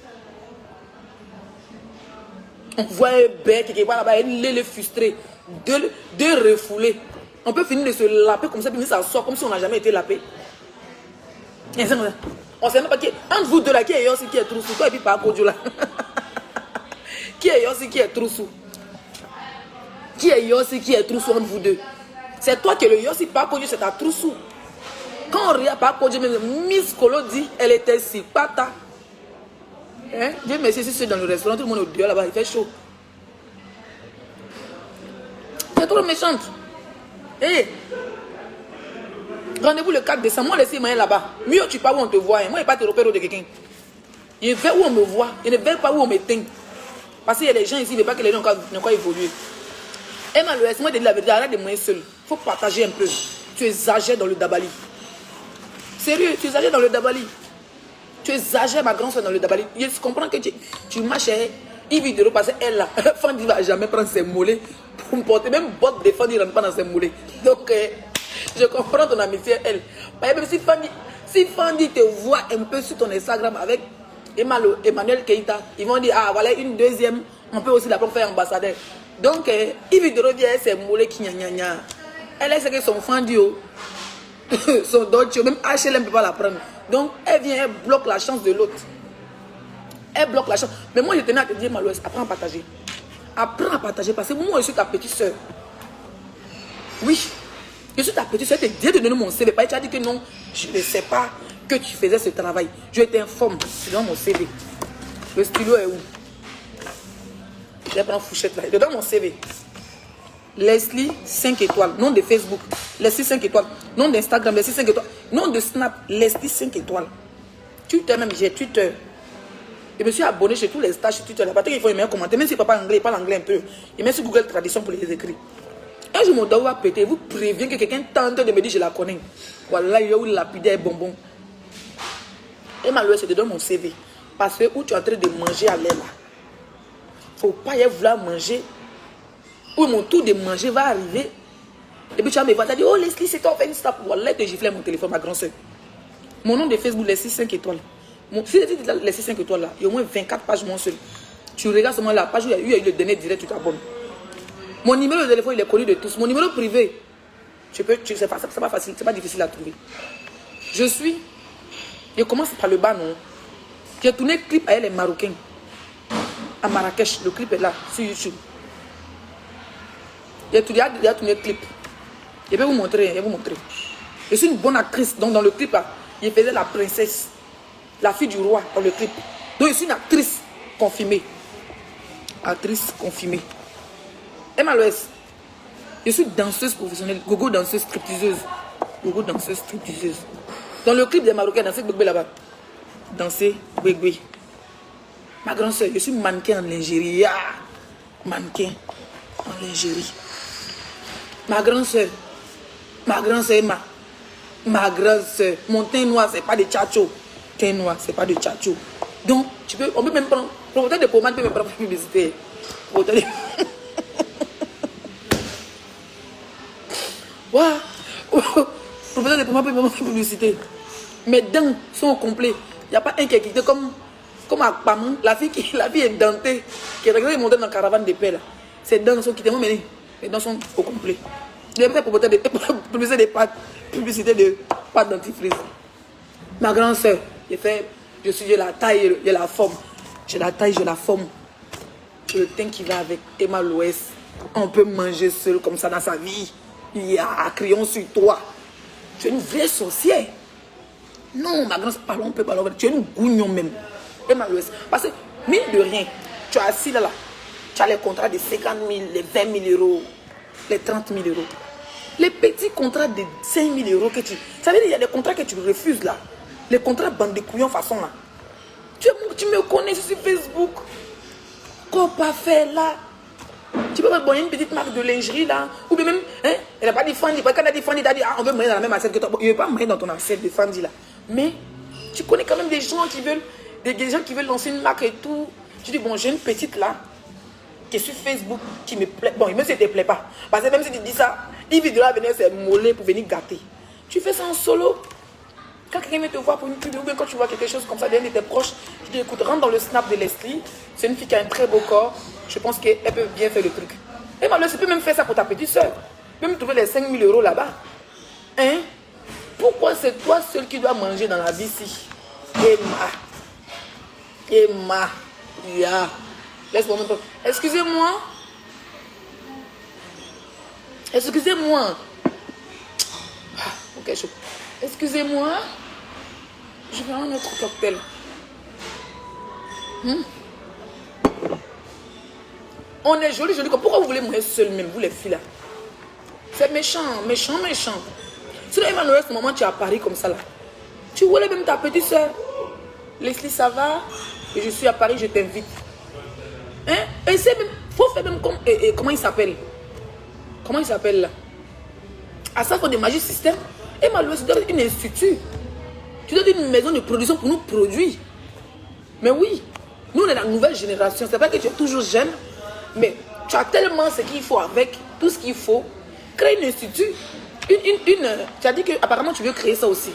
On voit un bec qui va là-bas, il est frustré, deux refoulés. On peut finir de se laper comme ça, puis ça sort comme si on n'a jamais été lapé. On sait même pas qui est. Entre vous deux là, qui est Yossi, qui est Troussou, toi et puis par Kodjo là. Qui est Yossi, qui est Troussou? Qui est Yossi, qui est Troussou entre vous deux? C'est toi qui es le Yossi, par Kodjo, c'est ta Troussou. Quand on regarde par Kodjo, Miss Kolo dit, elle était si pata. Hein? Dieu merci, si c'est dans le restaurant, tout le monde est au dehors là-bas, il fait chaud. C'est trop méchante. Hey. Rendez-vous le 4 décembre, moi laissez moi là-bas. Mieux tu pas où on te voit. Hein. Moi, je ne vais pas te repérer de quelqu'un. Je vais où on me voit. Je ne vais pas où on me teint. Parce qu'il y a des gens ici, il ne veut pas que les gens n'ont pas évolué. Emma Louès, moi je te dis la vérité, arrête de moi seul. Il faut partager un peu. Tu exagères dans le dabali. Sérieux, tu exagères dans le dabali. Tu exagères ma grande soeur dans le dabali. Je comprends que tu marches il vit de repasser elle là. Fandi ne va jamais prendre ses mollets pour me porter. Même botte de Fandi ne rentre pas dans ses mollets. Donc, je comprends ton amitié, elle. Même si Fandi te voit un peu sur ton Instagram avec Emmanuel Keita, ils vont dire, ah voilà une deuxième, on peut aussi la prendre faire ambassadeur. Donc, il vit de revient ses mollets qui gna. Elle est ce que son Fandi, son Dolce, même HLM ne peut pas la prendre. Donc, elle vient, elle bloque la chance de l'autre. Elle bloque la chance. Mais moi, je tenais à te dire, Malouès, apprends à partager. Apprends à partager parce que moi, je suis ta petite soeur. Oui. Je suis ta petite soeur, je t'ai dit de donner mon CV. Tu as dit que non, je ne sais pas que tu faisais ce travail. Je t'informe, je donne mon CV. Le stylo est où? Je vais prendre Fouchette là. Je donne mon CV. Leslie 5 étoiles, nom de Facebook. Leslie 5 étoiles, nom d'Instagram, Leslie 5 étoiles. Nom de Snap, Leslie 5 étoiles. Twitter même, j'ai Twitter. Je me suis abonné chez tous les stages sur Twitter. Parce qu'il faut aimer commenter. Même si papa anglais, il parle anglais un peu. Il met sur Google Traduction pour les écrire. Un jour, mon doigt va péter. Vous prévenez que quelqu'un tente de me dire je la connais. Voilà, il y a où lapidaire bonbon. Et malheureusement, c'est de donner mon CV. Parce que où tu es en train de manger à l'air là. Faut pas y vouloir manger. Où mon tour de manger va arriver. Et puis tu vas me voir. Tu vas dire, oh Leslie, c'est toi, on fait une stop. Voilà, te gifler mon téléphone, ma grande soeur. Mon nom de Facebook, Leslie 5 étoiles. Si tu dis les 5 étoiles là, il y a au moins 24 pages mon seul. Tu regardes seulement la page où il y a eu le dernier direct, tu t'abonnes. Mon numéro de téléphone, il est connu de tous. Mon numéro privé, c'est pas facile, c'est pas difficile à trouver. Je commence par le bas, non. J'ai tourné le clip avec les Marocains. À Marrakech, le clip est là, sur YouTube. J'ai tourné le clip. Je vais vous montrer, Je suis une bonne actrice, donc dans le clip là, je faisais la princesse. La fille du roi dans le clip. Donc je suis une actrice confirmée. Actrice confirmée. Emma Louès. Je suis danseuse professionnelle. Gogo danseuse stripteaseuse. Gogo danseuse stripteaseuse. Dans le clip des Marocains, danser Gbegbe là-bas. Danser Gbegbe. Ma grande soeur, je suis mannequin en lingerie. Ah, mannequin en lingerie. Ma grande soeur, ma grande soeur, mon teint noir, c'est pas de tchatcho. Teint noir, c'est pas de tchatcho. Donc, on peut même prendre, promoteur de pommade peut même prendre publicité. Promoteur de... Waouh! Promoteur de pommade peut même prendre publicité. Mes dents sont au complet. Il n'y a pas un qui est quitté comme à Pamon, la fille est dentée, qui est regardée monter dans la caravane de paix là. Ses dents sont quittées, mes dents sont au complet. Il est peut-être promoteur de publicité de pâte dentifrice. Ma grande soeur, j'ai la taille et la forme. J'ai la taille, j'ai la forme. J'ai le teint qui va avec Emma Louès. On peut manger seul comme ça dans sa vie. Il y a un crayon sur toi. Tu es une vraie sorcière. Non, ma grande soeur, on peut parler. Tu es une gougnon même. Emma Louès. Parce que, mine de rien, tu es assis là. Tu as les contrats de 50 000, les 20 000 euros, les 30 000 euros. Les petits contrats de 5 000 euros que tu... Ça veut dire qu'il y a des contrats que tu refuses là. Les contrats bande de couillons façon là. Tu me connais sur Facebook. Qu'on pas faire là. Tu peux pas bonner une petite marque de lingerie là. Ou bien même, hein, elle n'a pas dit Fendi. Quand elle a dit Fendi, elle a dit, ah, on veut marier dans la même assiette que toi. Bon, il ne veut pas marier dans ton assiette de Fendi là. Mais tu connais quand même des gens qui veulent, des gens qui veulent lancer une marque et tout. Tu dis, bon, j'ai une petite là, qui est sur Facebook, qui me plaît. Bon, même si elle ne te plaît pas. Parce que même si tu dis ça, il viendra venir se moller pour venir gâter. Tu fais ça en solo. Quand quelqu'un vient te voir pour une pub, ou bien quand tu vois quelque chose comme ça, d'un de tes proches, tu dis, écoute, rentre dans le snap de Leslie. C'est une fille qui a un très beau corps. Je pense qu'elle peut bien faire le truc. Et malheureusement, tu peux même faire ça pour ta petite soeur. Même trouver les 5 000 euros là-bas. Hein? Pourquoi c'est toi seul qui dois manger dans la vie ici? Emma. Yeah. Laisse-moi même pas. Excusez-moi. Excusez-moi. Ok, chaud. Excusez-moi. Je vais un autre cocktail. On est joli. Pourquoi vous voulez mourir seul même, vous les filles là? C'est méchant. Si là, Emmanuel, ce moment, tu es à Paris comme ça là. Tu voulais même ta petite soeur. Leslie, ça va? Et je suis à Paris, je t'invite. Hein? Et c'est même, faut faire même comme, comment il s'appelle? Comment il s'appelle là? À ça, il faut des magiques systèmes. Emmanuel, tu dois être un institut. Tu dois être une maison de production pour nous produire. Mais oui, nous on est la nouvelle génération. C'est pas que tu es toujours jeune, mais tu as tellement ce qu'il faut avec, tout ce qu'il faut. Créer un institut. Tu as dit qu'apparemment tu veux créer ça aussi.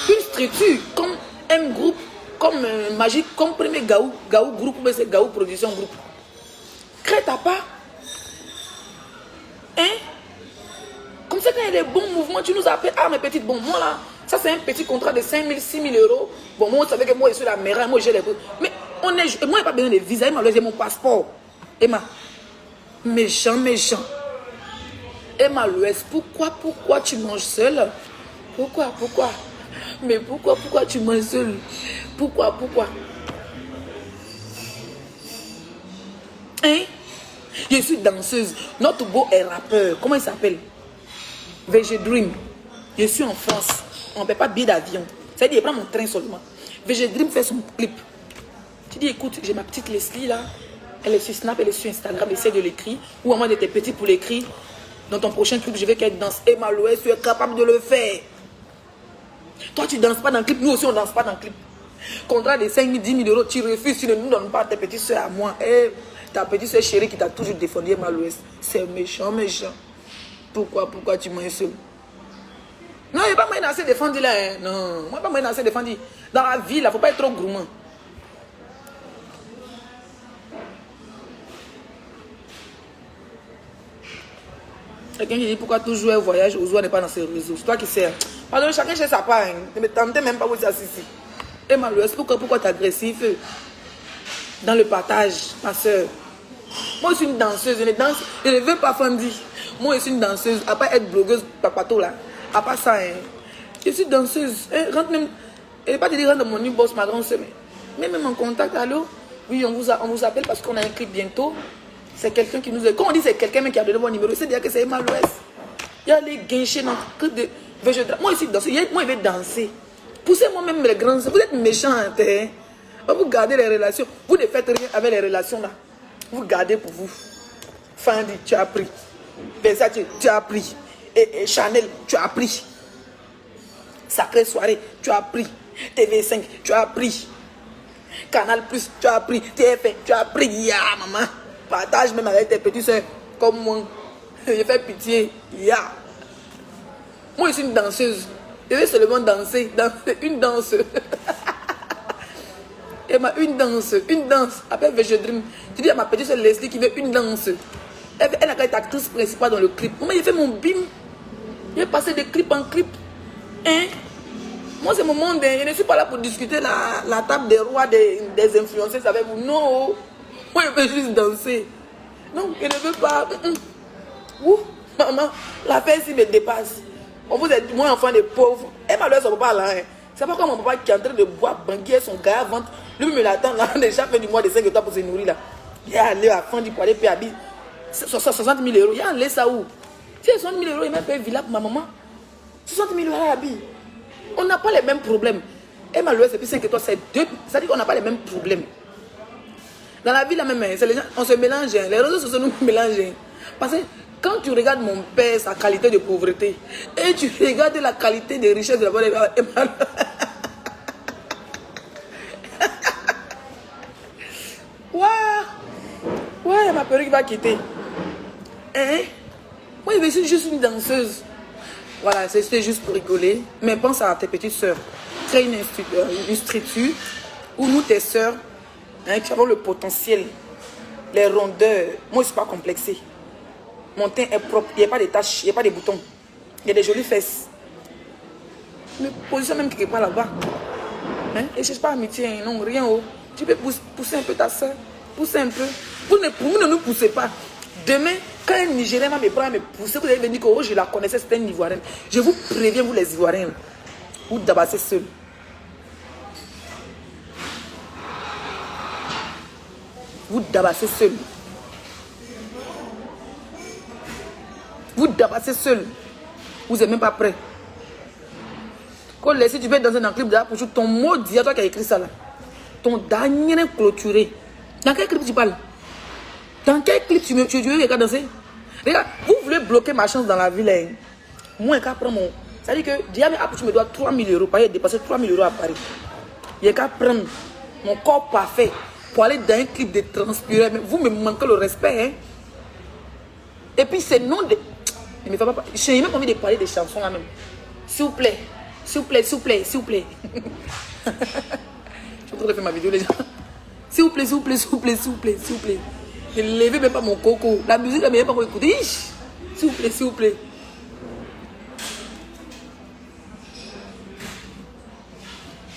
Une structure, comme un groupe, comme Magique, comme premier Gaou groupe, mais c'est Gaou Production Groupe. Crée ta part. Hein? Comme ça, quand il y a des bons mouvements, tu nous appelles. Ah, mes petites, bon, moi là, ça c'est un petit contrat de 5 000, 6 000 euros. Bon, moi, vous savez que moi, je suis la mère, moi, j'ai les... Mais moi, il n'y a pas besoin de visa, Emma, j'ai mon passeport. Emma, méchant. Emma Louès, pourquoi tu manges seule? Pourquoi? Mais pourquoi tu manges seule? Pourquoi? Hein? Je suis danseuse. Notre beau est rappeur. Comment il s'appelle? VG Dream. Je suis en France. On ne paie pas de billet d'avion. C'est-à-dire, il prend mon train seulement. VG Dream fait son clip. Tu dis, écoute, j'ai ma petite Leslie là. Elle est sur Snap, elle est sur Instagram. Essaie de l'écrire. Ou à moins d'être petit pour l'écrire. Dans ton prochain clip, je veux qu'elle danse. Emma Louès, tu es capable de le faire. Toi, tu ne danses pas dans le clip. Nous aussi, on ne danse pas dans le clip. Contrat de 5 000, 10 000 euros, tu refuses. Tu ne nous donnes pas tes petites soeurs à moi. Et ta petite soeur chérie qui t'a toujours défendu, Emma Louès. C'est méchant. Pourquoi tu manges seul? Non, il n'y a pas moyen d'assez défendre là. Hein. Non, moi, pas moyen d'assez défendre. Dans la vie, il ne faut pas être trop gourmand. Quelqu'un qui dit pourquoi toujours un voyage, Ozoa n'est pas dans ses réseaux. C'est toi qui sais. Pardon, chacun chez sa part. Ne me tentez même pas vous dire ici. Emma Louès, pourquoi tu es agressif? Dans le partage, ma soeur. Moi, je suis une danseuse. Je ne veux pas Fendi. Moi, je suis une danseuse. À part être blogueuse, papato là. À part ça, hein. Je suis danseuse. Hein, rentre même. Je ne vais pas te dire rentre dans mon new boss, ma grande soeur. Mais même en contact, allô? Oui, on vous appelle parce qu'on a un clip bientôt. C'est quelqu'un qui nous a... Quand on dit c'est quelqu'un qui a donné mon numéro, c'est dire que c'est Emma Louès. Il y a les guinchés dans le clip de VG. Moi, je suis danseuse. Moi, je vais danser. Poussez-moi même les grands. Vous êtes méchants. Hein? Vous gardez les relations. Vous ne faites rien avec les relations là. Vous gardez pour vous. Fendi, tu as pris. Versace, tu as pris. Et Chanel, tu as pris. Sacrée soirée, tu as pris. TV5, tu as pris. Canal Plus, tu as pris. TF1, tu as pris. Ya, maman. Partage même avec tes petits soeurs comme moi. Je fais pitié. Ya. Moi, je suis une danseuse. Je vais seulement danser. Une danse. Et une danse. Après, je dream. Tu dis à ma petite soeur Leslie qui veut une danse. Elle a été actrice principale dans le clip. Moi, j'ai fait mon bim. J'ai passé de clip en clip. Hein? Moi, c'est mon monde. Hein. Je ne suis pas là pour discuter la table des rois, des influenceurs avec vous. Non. Moi, je veux juste danser. Non, je ne veux pas. Ouh, maman, la fête ici me dépasse. On vous est moins enfant des pauvres. Et malheureusement, son papa là. Hein. C'est pas comme mon papa qui est en train de boire, banquier son gars à vente. Lui, me l'attend là. Déjà fait du mois de 5 étoiles pour se nourrir là. Il est allé à fond du poids, il paye 60 000 euros. Il a allé ça où? Si 60 000 euros, il m'a payé villa pour ma maman. 60 000 euros à habiller. On n'a pas les mêmes problèmes. Et malheureusement, c'est plus 5 étoiles, c'est deux. Ça dit qu'on n'a pas les mêmes problèmes. Dans la vie, la même, c'est les gens, on se mélange. Les réseaux sociaux nous mélangent. Parce que quand tu regardes mon père, sa qualité de pauvreté, et tu regardes la qualité de richesse de la bonne ouais, ma perruque va quitter. Hein? Moi, je suis juste une danseuse. Voilà, c'était juste pour rigoler. Mais pense à tes petites soeurs. Crée une structure où nous, tes soeurs, hein, qui avons le potentiel, les rondeurs. Moi, je ne suis pas complexée. Mon teint est propre. Il n'y a pas de taches, il n'y a pas de boutons. Il y a des jolies fesses. Mais position même quelque part là-bas. Hein? Et je ne cherche pas amitié, hein, non, rien. Oh. Tu peux pousser un peu ta soeur. Pousser un peu. Vous ne nous poussez pas. Demain, quand un Nigérien va me prendre, me pousser, vous allez venir que oh, je la connaissais, c'était une Ivoirienne. Je vous préviens, vous les Ivoiriens, vous d'abassez seul. Vous d'abassez seul. Vous d'abassez seul. Vous n'êtes même pas prêt. Quand laissez, tu veux danser dans un clip de pour ton mot dit à toi qui a écrit ça là. Ton dernier clôturé. Dans quel clip tu parles? Dans quel clip tu veux regarder danser? Regarde, vous voulez bloquer ma chance dans la ville. Hein? Moi, quand prendre mon. Ça veut dire que Diamé, après, tu me dois 3 000 euros. Pas dépasser 3 000 euros à Paris. Il y a qu'à prendre mon corps parfait pour aller dans un clip de transpirer. Mais vous me manquez le respect. Hein? Et puis, c'est non de. Je n'ai même pas envie de parler des chansons là même. S'il vous plaît. S'il vous plaît, s'il vous plaît, s'il vous plaît. Je suis en train de faire ma vidéo, les gens. S'il vous plaît, s'il vous plaît, s'il vous plaît, s'il vous plaît, s'il vous plaît. Ne levez même pas mon coco. La musique, elle ne même pas pour écouter. S'il vous plaît, s'il vous plaît.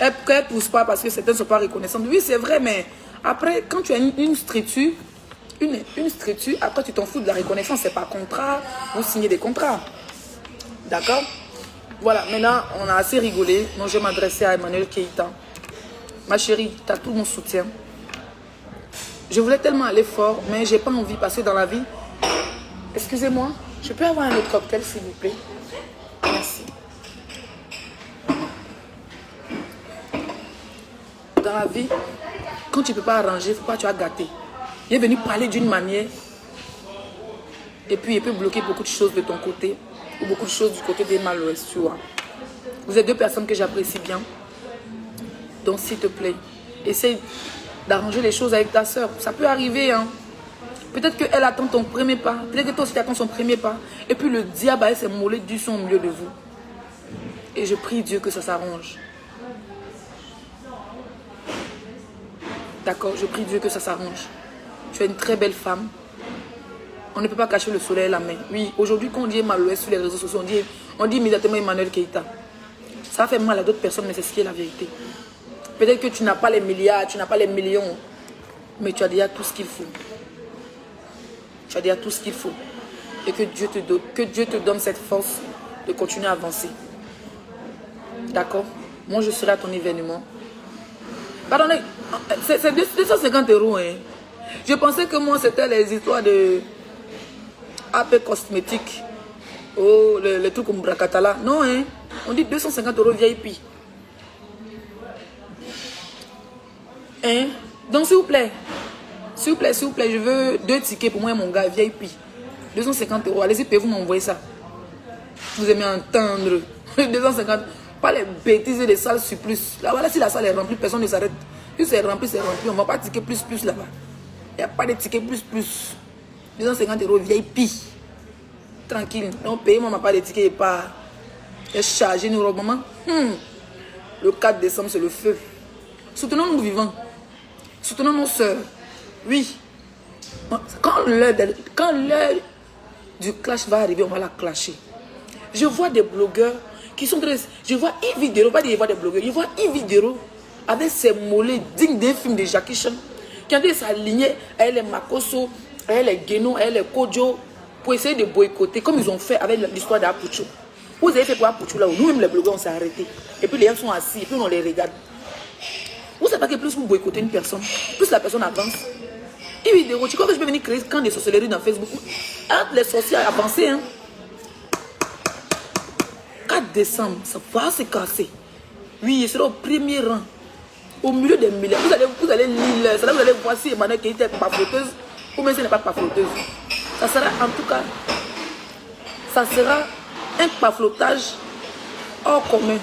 Elle ne pousse pas parce que certains ne sont pas reconnaissants. Oui, c'est vrai, mais après, quand tu as une structure, une structure, après tu t'en fous de la reconnaissance. C'est pas contrat, vous signez des contrats. D'accord? Voilà, maintenant, on a assez rigolé. Donc, je vais m'adresser à Emmanuel Keïta. Ma chérie, tu as tout mon soutien. Je voulais tellement aller fort, mais j'ai pas envie parce que dans la vie... Excusez-moi, je peux avoir un autre cocktail, s'il vous plaît? Merci. Dans la vie, quand tu ne peux pas arranger, il faut pas que tu as gâté. Il est venu parler d'une manière et puis il peut bloquer beaucoup de choses de ton côté ou beaucoup de choses du côté des malheureux, tu vois. Vous êtes deux personnes que j'apprécie bien. Donc, s'il te plaît, essaye d'arranger les choses avec ta soeur. Ça peut arriver, hein. Peut-être qu'elle attend ton premier pas. Peut-être que toi aussi tu attends son premier pas. Et puis le diable a ses mollets du son au milieu de vous. Et je prie Dieu que ça s'arrange. D'accord, je prie Dieu que ça s'arrange. Tu es une très belle femme. On ne peut pas cacher le soleil à la main. Oui, aujourd'hui, quand on dit malheur sur les réseaux sociaux, on dit immédiatement Emmanuel Keïta. Ça fait mal à d'autres personnes, mais c'est ce qui est la vérité. Peut-être que tu n'as pas les milliards, tu n'as pas les millions, mais tu as déjà tout ce qu'il faut. Tu as déjà tout ce qu'il faut. Et que Dieu te donne cette force de continuer à avancer. D'accord? Moi, je serai à ton événement. Pardonnez, c'est 250 €. Hein. Je pensais que moi, c'était les histoires de AP cosmétique. Oh, le truc comme Bracatala. Non, hein. On dit 250 € VIP. Hein? Donc, s'il vous plaît, je veux 2 tickets pour moi et mon gars, VIP. 250 €. Allez-y, pouvez-vous m'envoyer ça? Vous aimez entendre. 250. Pas les bêtises et les salles surplus. Là, voilà, si la salle est remplie, personne ne s'arrête. Si c'est rempli, c'est rempli. On ne va pas ticket plus là-bas. Il n'y a pas de ticket plus. 250 € VIP. Tranquille. Donc, payez-moi ma part de ticket et pas. Et chargez nous, maman. Le 4 décembre, c'est le feu. Soutenons nos vivants. Soutenons nos soeurs. Oui. Quand l'heure du clash va arriver, on va la clasher. Je vois des blogueurs qui sont très... Je vois une vidéo, pas dire je vois des blogueurs, je vois une vidéo avec ses mollets dignes d'un film de Jackie Chan, qui ont s'aligner avec les Makoso, avec les Geno, avec les Kojo, pour essayer de boycotter, comme ils ont fait avec l'histoire d'Apucho. Vous avez fait pour Apucho là où nous-mêmes les blogueurs on s'est arrêtés. Et puis les gens sont assis, et puis on les regarde. Vous savez pas que plus vous boycottez une personne, plus la personne avance. Une vidéo, tu crois que je peux venir créer quand des sorcelleries dans Facebook? Entre les sorciers avancés, hein. 4 décembre, ça va se casser. Oui, il sera au premier rang. Au milieu des milliers. Vous allez lire, vous allez voir si Emmanuel qui était pas flotteuse ou même si elle n'est pas flotteuse. Ça sera en tout cas, ça sera un paflotage hors commun.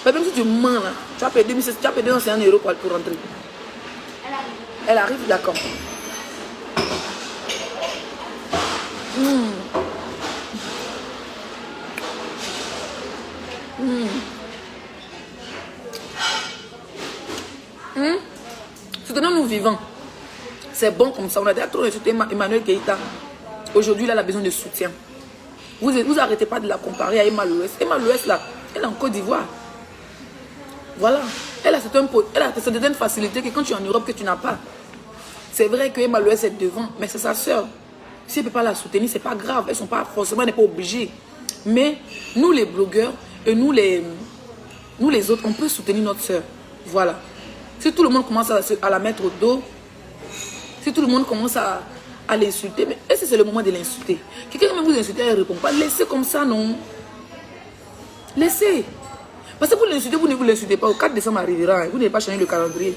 Mais même si tu mens là, tu as payé 251 € pour rentrer. Elle arrive, d'accord. Soutenons-nous vivants. C'est bon comme ça. On a déjà trop insulté Emmanuel Keïta. Aujourd'hui, il a besoin de soutien. Vous arrêtez pas de la comparer à Emma Louès. Emma Louès, là, elle est en Côte d'Ivoire. Voilà. Elle a certaines facilités que quand tu es en Europe, que tu n'as pas. C'est vrai que Emma Louès est devant, mais c'est sa soeur. Si elle ne peut pas la soutenir, c'est pas grave. Elles sont pas forcément, elle n'est pas obligée. Mais nous, les blogueurs, et nous les autres, on peut soutenir notre soeur. Voilà. Si tout le monde commence à la mettre au dos, si tout le monde commence à l'insulter, mais est-ce que c'est le moment de l'insulter? Quelqu'un même vous insulte, elle ne répond pas. Laissez comme ça, non? Laissez. Parce que vous l'insultez, vous ne vous l'insultez pas. Au 4 décembre arrivera, hein. Vous n'avez pas changé le calendrier.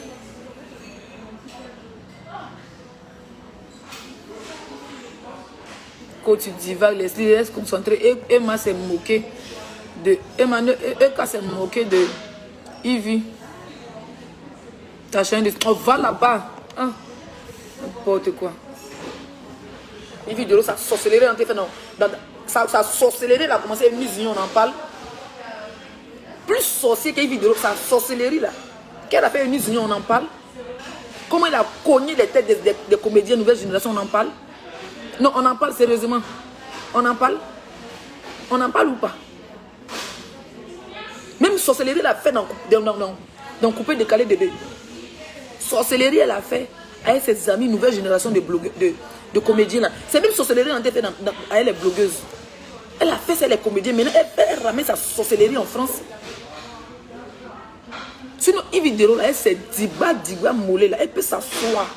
Quand tu divagues, laisse concentrer. Emma s'est moquée de Emmanuel. Eka s'est moqué de Ivy. T'as changé de... On va là-bas. Hein? N'importe quoi. Ivy de l'eau, ça sorcellerie. Ça sorcellerie, là, a commencé à une on en parle. Plus sorcier qu'Ivy de l'eau, ça sorcellerie, là. Qu'elle a fait une union, on en parle. Comment il a cogné les têtes des comédiens nouvelle génération, on en parle. Non, on en parle sérieusement. On en parle. On en parle ou pas? Même sorcellerie, elle a fait dans coupé décalé de bébé. Sorcellerie, elle a fait avec ses amis nouvelle génération de blogueurs, de comédiens là. C'est même sorcellerie en fait avec les blogueuses. Elle a fait ça les comédiens. Maintenant, elle ramène sa sorcellerie en France. Sinon, une vidéo là, elle s'est diba mollet là. Elle peut s'asseoir.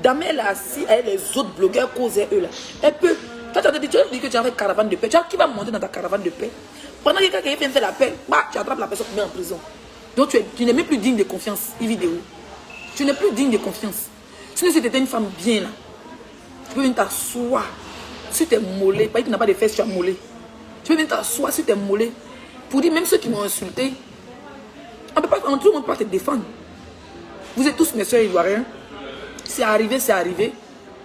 Dame, elle est assise avec les autres blogueurs causer eux là. Elle peut. Toi, tu as dit que tu as fait caravane de paix. Tu vois qui va monter dans ta caravane de paix? Pendant que quelqu'un vient faire la paix, bah, tu attrapes la personne qui met en prison. Donc tu n'es même plus digne de confiance, une vidéo. Tu n'es plus digne de confiance. Sinon, si tu étais une femme bien là, tu peux venir t'asseoir sur tes mollets. Pas que tu n'as pas de fesses, tu as mollet. Tu peux venir t'asseoir sur tes mollets. Pour dire, même ceux qui m'ont insulté, tout le monde ne peut pas te défendre. Vous êtes tous mes soeurs ivoiriens. C'est arrivé, c'est arrivé.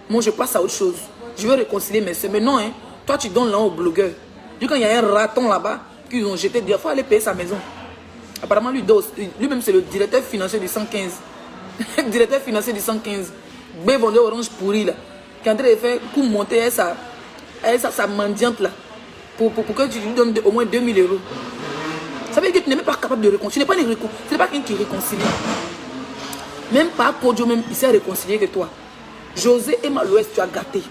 Moi, je passe à autre chose. Je veux réconcilier mes soeurs. Mais non, hein, toi, tu donnes là aux blogueurs. Du quand il y a un raton là-bas qu'ils ont jeté, il faut aller payer sa maison. Apparemment, lui-même, c'est le directeur financier du 115. Directeur financier du 115. Ben vendeur orange pourri là. Qui est en train de faire coup monter sa mendiante là. Pour que tu lui donnes au moins 2000 €. Ça veut dire que tu n'es même pas capable de réconcilier. Ce n'est pas quelqu'un qui réconcilie. Même pas Kodio, même il s'est réconcilié que toi. José Emma Louès, tu as gâté.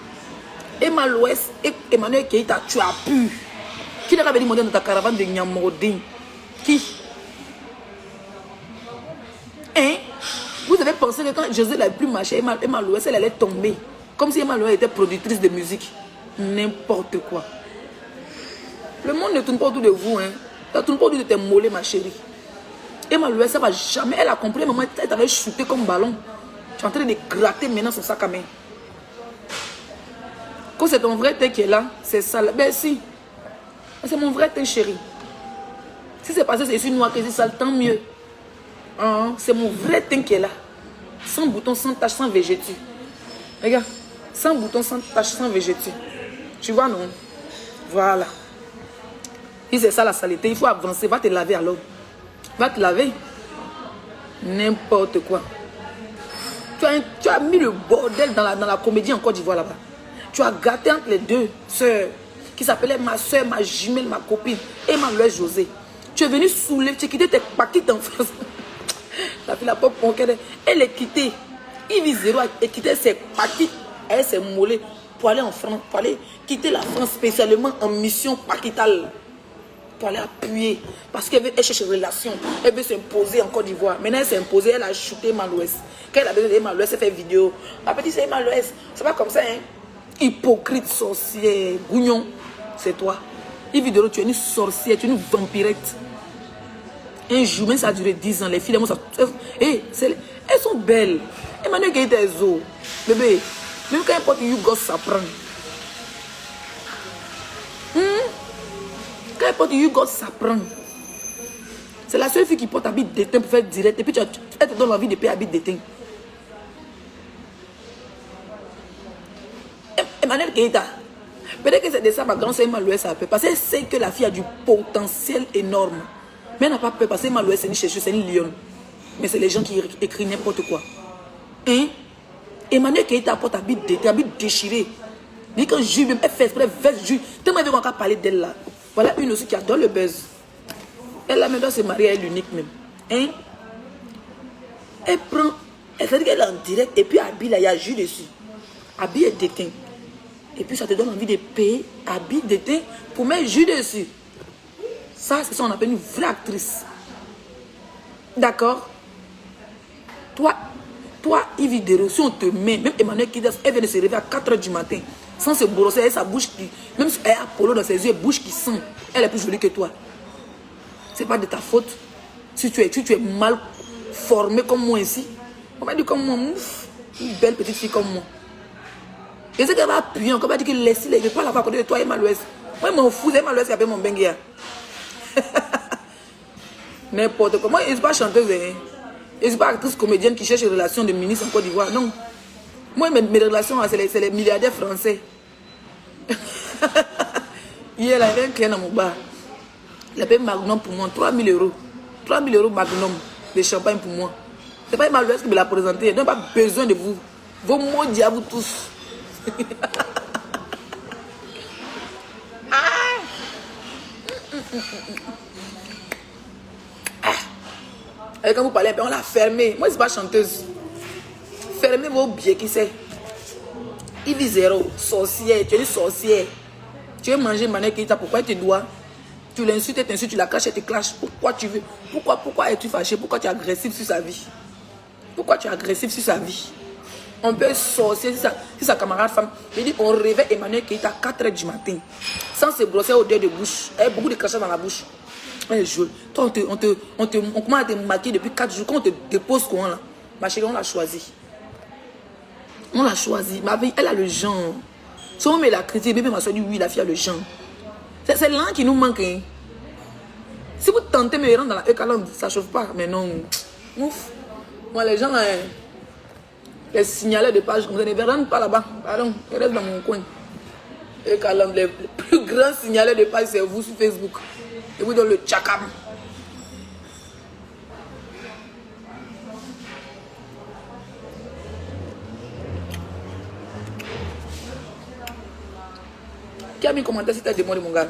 Emma Louès et Emmanuel Keïta, tu as pu. Qui n'a pas venu monter dans ta caravane de Nyamodin? Qui? Hein? Vous avez pensé que quand José n'avait plus marché, Emma Louès, elle allait tomber. Comme si Emma Louès était productrice de musique. N'importe quoi. Le monde ne tourne pas autour de vous. Hein. Ça ne tourne pas autour de tes mollets, ma chérie. Emma Louès, ça va jamais. Elle a compris, maman, elle t'avait shooté comme ballon. Tu es en train de gratter maintenant son sac à main. Quand c'est ton vrai thé qui est là, c'est ça. Ben si. C'est mon vrai thé, chérie. Si c'est passé, c'est une noix que c'est sale, tant mieux. C'est mon vrai thé qui est là. Sans bouton, sans tache, sans végétu. Regarde. Sans bouton, sans tache, sans végétu. Tu vois, non? Voilà. Si c'est ça la saleté, il faut avancer. Va te laver alors. Va te laver. N'importe quoi. Tu as mis le bordel dans la comédie en Côte d'Ivoire là-bas. Tu as gâté entre les deux sœurs qui s'appelaient ma soeur, ma jumelle, ma copine et ma Louès José. Tu es venu saouler, tu as quitté tes paquets en France. La fille, la pauvre ponquette, elle est quittée. Yves Zéro a quitté ses paquets, elle s'est mollée pour aller en France, pour aller quitter la France spécialement en mission paquitale. Pour aller appuyer. Parce qu'elle cherche une relation. Elle veut s'imposer en Côte d'Ivoire. Maintenant, elle s'est imposée, elle a shooté Emma Louès. Quand elle a besoin d'Emma Louès, elle fait vidéo. La petite, c'est Emma Louès. C'est pas comme ça, hein. Hypocrite, sorcière, gougnon. C'est toi. Yves Vidéo, tu es une sorcière, tu es une vampirette. Un jour, même ça a duré 10 ans. Les filles, elles sont belles. Emmanuel qui était zo. Bébé, même quand n'importe où gosse s'apprend. Quand n'importe où gosse s'apprend. C'est la seule fille qui porte habit d'éteint pour faire direct. Et puis elle te donne l'envie de payer habit d'éteint. Emmanuel Keïta, peut-être que c'est de ça ma grande sœur Emma Louès a peur. Parce qu'elle sait que la fille a du potentiel énorme. Mais elle n'a pas peur parce que Emma Louès c'est une chercheuse, c'est une lionne. Mais c'est les gens qui écrivent n'importe quoi. Hein? Emmanuel Keïta porte habit d'été, habit déchiré. Dit que Jules, même elle fait exprès, veste Jules. Tellement elle veut encore parler d'elle là. Voilà une aussi qui adore le buzz. Elle là, même doit se marier à elle unique même. Hein? Elle prend, elle fait qu'elle est en direct et puis habille là, il y a Jules dessus. Habille est déteint. Et puis ça te donne envie de payer habit d'été pour mettre jus dessus. Ça, c'est ça qu'on appelle une vraie actrice. D'accord? Toi, Yves Vidéo, si on te met, même Emmanuel Kidas, elle vient de se réveiller à 4 h du matin, sans se brosser, elle a sa bouche qui, même si elle a Apollo dans ses yeux, bouche qui sent, elle est plus jolie que toi. C'est pas de ta faute. Si tu es mal formé comme moi ici, on va dire comme moi, une belle petite fille comme moi. Et c'est qu'elle va appuyer encore, elle va dire que laisse-le, je ne vais pas l'avoir à côté de toi, Emma Louès. Moi, je m'en fous, c'est Emma Louès qui appelle mon benguia. N'importe quoi. Moi, je ne suis pas chanteuse, hein. Je ne suis pas actrice comédienne qui cherche une relation de ministre en Côte d'Ivoire, non. Moi, mes relations, c'est les milliardaires français. Hier, il y avait un client dans mon bar. Il a payé Magnum pour moi, 3 000 €. 3 000 € Magnum de champagne pour moi. Ce n'est pas Emma Louès qui me l'a présenté. Je n'ai pas besoin de vous. Vos maudits à vous tous. Et quand vous parlez, on l'a fermé. Moi, je ne suis pas chanteuse. Fermez vos biais, qui c'est? Yves Zéro, sorcière, tu es une sorcière. Tu veux manger Mané Keïta, pourquoi tu dois? Tu l'insultes, tu la caches, elle te clash. Pourquoi tu veux? Pourquoi es-tu fâché? Pourquoi tu es agressif sur sa vie? Pourquoi tu es agressif sur sa vie? On peut sorcier si sa camarade femme. Il dit on réveille Emmanuel Keïta à 4 h du matin. Sans se brosser au deuil de bouche. Elle a beaucoup de crachats dans la bouche. Elle est jolie. Toi, on commence à te maquiller depuis 4 jours. Quand on te dépose comment là? Ma chérie, on l'a choisi. On l'a choisi. Ma vie, elle a le genre. Si on met la critique, bébé m'a dit oui, la fille a le genre. C'est l'un qui nous manque. Hein. Si vous tentez de me rendre dans la E-Calande, ça ne chauffe pas. Mais non. Ouf. Moi, les gens, les signaleurs de page, comme ça, ne rentrent pas là-bas. Pardon, ils restent dans mon coin. E-Calande, les plus grands signaleurs de page, c'est vous sur Facebook. Et vous dans le tchakam. Qui a mis un commentaire si tu as demandé mon gars?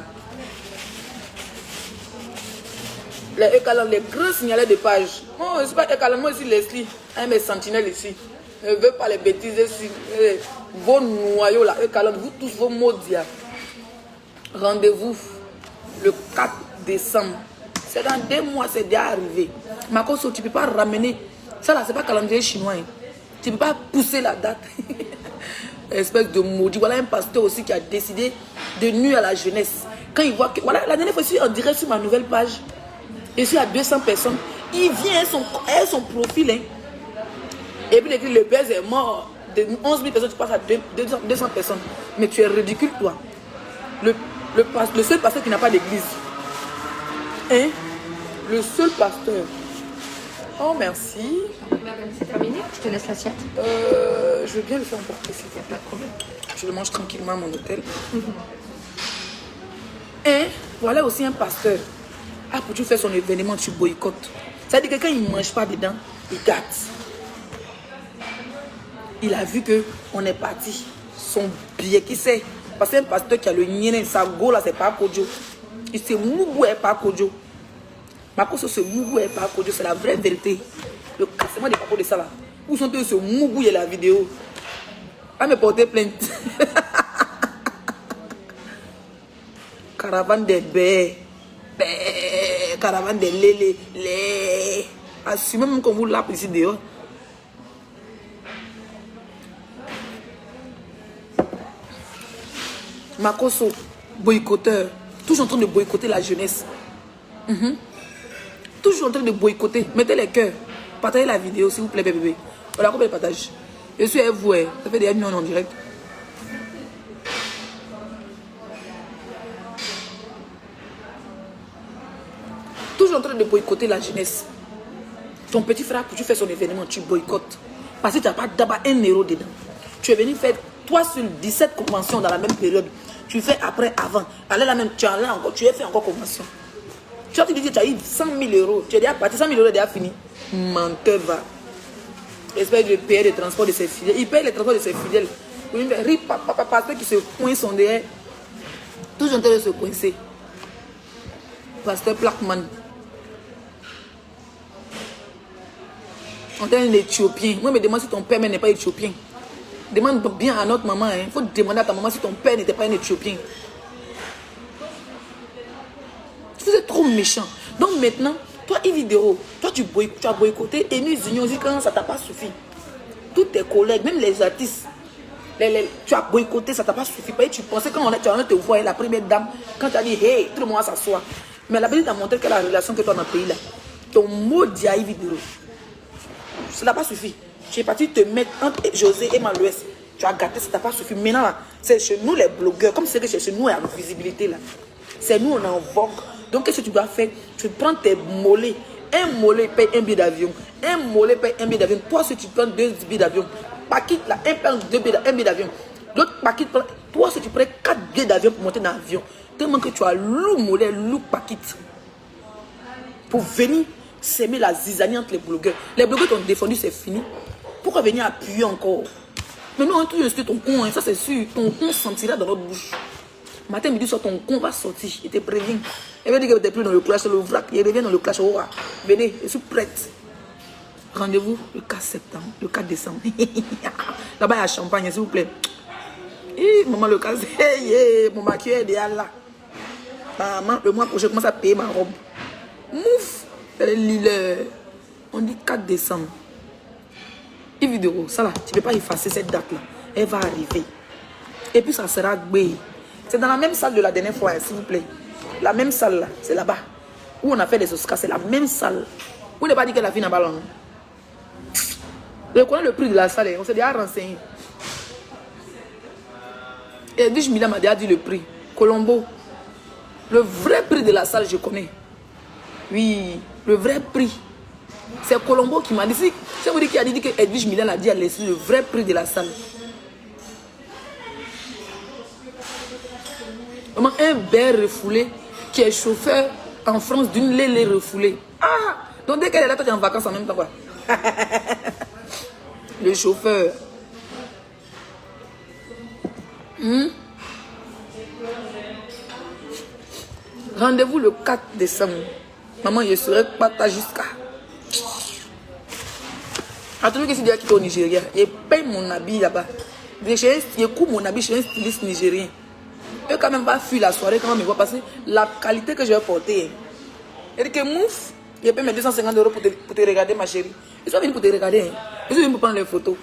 Les E-Calande, les grands signaleurs de page. Non, je ne suis pas E-Calande, moi aussi Leslie. Un mes sentinelles ici. Je ne veux pas les bêtises ici. Vos noyaux là, E-Calande, vous tous vos maudits. Rendez-vous le 4 décembre. C'est dans 2 mois, c'est déjà arrivé. Makoso, tu ne peux pas ramener. Ça là, ce n'est pas calendrier chinois. Hein. Tu ne peux pas pousser la date. Espèce de maudit. Voilà un pasteur aussi qui a décidé de nuire à la jeunesse. Quand il voit que. Voilà, la dernière fois, je suis en direct sur ma nouvelle page. Et je suis à 200 personnes. Il vient avec son profil. Hein. Et puis il écrit le père est mort. De 11 000 personnes, tu passes à 200 personnes. Mais tu es ridicule, toi. Le seul pasteur qui n'a pas d'église. Hein? Le seul pasteur. Oh, merci. C'est terminé, je te laisse l'assiette. Je veux bien le faire emporter, s'il te plaît. Je le mange tranquillement à mon hôtel. Et voilà aussi un pasteur. Ah, pour tu faire son événement, tu boycottes. Ça veut dire que quand il ne mange pas dedans, il gâte. Il a vu qu'on est parti. Son billet, qui sait? Parce que c'est un pasteur qui a le nienne, sa go là, c'est pas Kojo. Il se mougou et pas Kojo. Ma cause, ce mougou et pas Kojo, c'est la vraie vérité. Le cassement des papos de ça là. Où sont eux ce mougou et la vidéo? Pas me porter plainte. Caravane des baies. Caravane des lélés. Les. Assumez même qu'on vous lappe ici dehors. Makoso, boycotteur, toujours en train de boycotter la jeunesse. Toujours en train de boycotter. Mettez les cœurs. Partagez la vidéo, s'il vous plaît, bébé. Voilà, combien de partage? Je suis avec vous, hein. Ça fait des millions en direct. Toujours en train de boycotter la jeunesse. Ton petit frère, pour tu faire son événement, tu boycottes. Parce que tu n'as pas d'abord 1 euro dedans. Tu es venu faire 3 sur 17 conventions dans la même période. Tu fais après, avant. Allez la même, tu as encore, tu as fait encore convention. Tu as dit que tu as eu 100 000 euros. Tu es déjà parti, 100 000 euros est déjà fini. Menteur va. J'espère que je paye les transports de ses fidèles. Il paye les transports de ses fidèles. Parce qu'ils se coincent son derrière. Toujours en train de se coincer. Pasteur Plaquemane. On est un Éthiopien. Moi, je me demande si ton père n'est pas éthiopien. Demande bien à notre maman. Il faut demander à ta maman si ton père n'était pas un Éthiopien. Vous êtes trop méchant. Donc maintenant, toi, vidéo, toi, tu as boycotté et nous, Unions, quand ça t'a pas suffi. Tous tes collègues, même les artistes, tu as boycotté, ça t'a pas suffi. Tu pensais quand tu as te voir la première dame, quand tu as dit, hey, tout le monde s'assoit. Mais la personne t'a montré quelle est la relation que tu as dans le pays là. Ton mot dit à vidéo. Ça n'a pas suffi. Tu es parti te mettre entre José et Malouès. Tu as gâté, ça t'a pas suffi. Maintenant, c'est chez nous les blogueurs, comme c'est que chez nous, il y a la visibilité là. C'est nous, on est en vogue. Donc, qu'est-ce que tu dois faire? Tu prends tes mollets. Un mollet paye un billet d'avion. Un mollet paye un billet d'avion. Toi, si tu prends 2 billets d'avion, Paquit là, un billet d'avion. L'autre Paquit, toi, si tu prends 4 billets d'avion pour monter dans l'avion, tellement que tu as loup mollet, loup Paquit. Pour venir s'aimer la zizanie entre les blogueurs. Les blogueurs t'ont défendu, c'est fini. Pourquoi venir appuyer encore? Mais non, tu es ton con, hein, ça c'est sûr. Ton con sentira dans notre bouche. Matin, midi, soir, ton con va sortir. Il te prévient. Il va dire que tu n'es plus dans le clash, le vrac. Il revient dans le clash. Oh, venez, je suis prête. Rendez-vous le 4 septembre, le 4 décembre. Là-bas, il y a champagne, s'il vous plaît. Maman, le 4, mon maquillage est déjà là. Maman, le mois prochain, je commence à payer ma robe. Mouf, on dit 4 décembre. Une vidéo, ça là, tu ne peux pas effacer cette date-là. Elle va arriver. Et puis, ça sera gbé. C'est dans la même salle de la dernière fois, s'il vous plaît. La même salle là, c'est là-bas. Où on a fait les Oscars, c'est la même salle. Vous n'avez pas dit que la fille n'a pas l'homme. Je connais le prix de la salle, on s'est déjà renseigné. Et Edwige Mila m'a déjà dit le prix. Colombo. Le vrai prix de la salle, je connais. Oui, le vrai prix. C'est Colombo qui m'a dit. Si vous dites qu'il a dit que Edwige Mila a dit à laisser le vrai prix de la salle. Un bear refoulé qui est chauffeur en France d'une lélé refoulée. Ah! Donc dès qu'elle est là, toi tu es en vacances en même temps quoi. Le chauffeur. Rendez-vous le 4 décembre. Maman, je serai pas ta jusqu'à. Attendez que c'est déjà quitté au Nigeria. Je paye mon habit là-bas. Je coupe mon habit chez un styliste nigérien. Eux quand même pas fuir la soirée quand même me voient passer la qualité que je vais porter. Et dit que mouf, je paye mes 250 € pour te regarder ma chérie. Ils sont venus pour te regarder. Ils sont venus pour prendre les photos.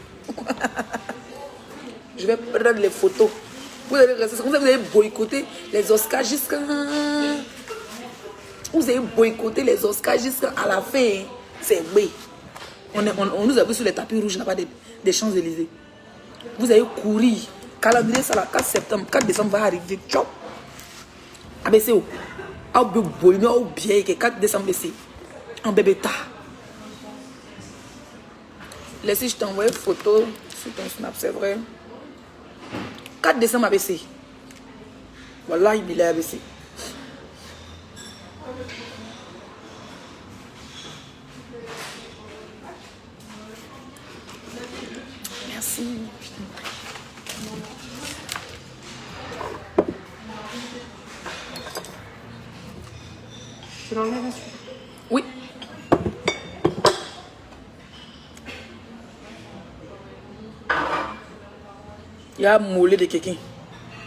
Je vais prendre les photos. Vous avez boycotté les Oscars jusqu'à... Vous avez boycotté les Oscars jusqu'à la fin. C'est oui. On nous a vu sur les tapis rouges là-bas des Champs-Élysées. Vous avez couru. Calendrier, ça là, 4 septembre, 4 décembre va arriver. Tchop. ABC. Au bien, 4 décembre, c'est en bébé tard. Laissez, je t'envoie une photo sur ton snap, c'est vrai. 4 décembre ABC. Voilà, il est ABC. Merci. Tu l'enlèves là-dessus? Oui. Il y a un mollet de quelqu'un.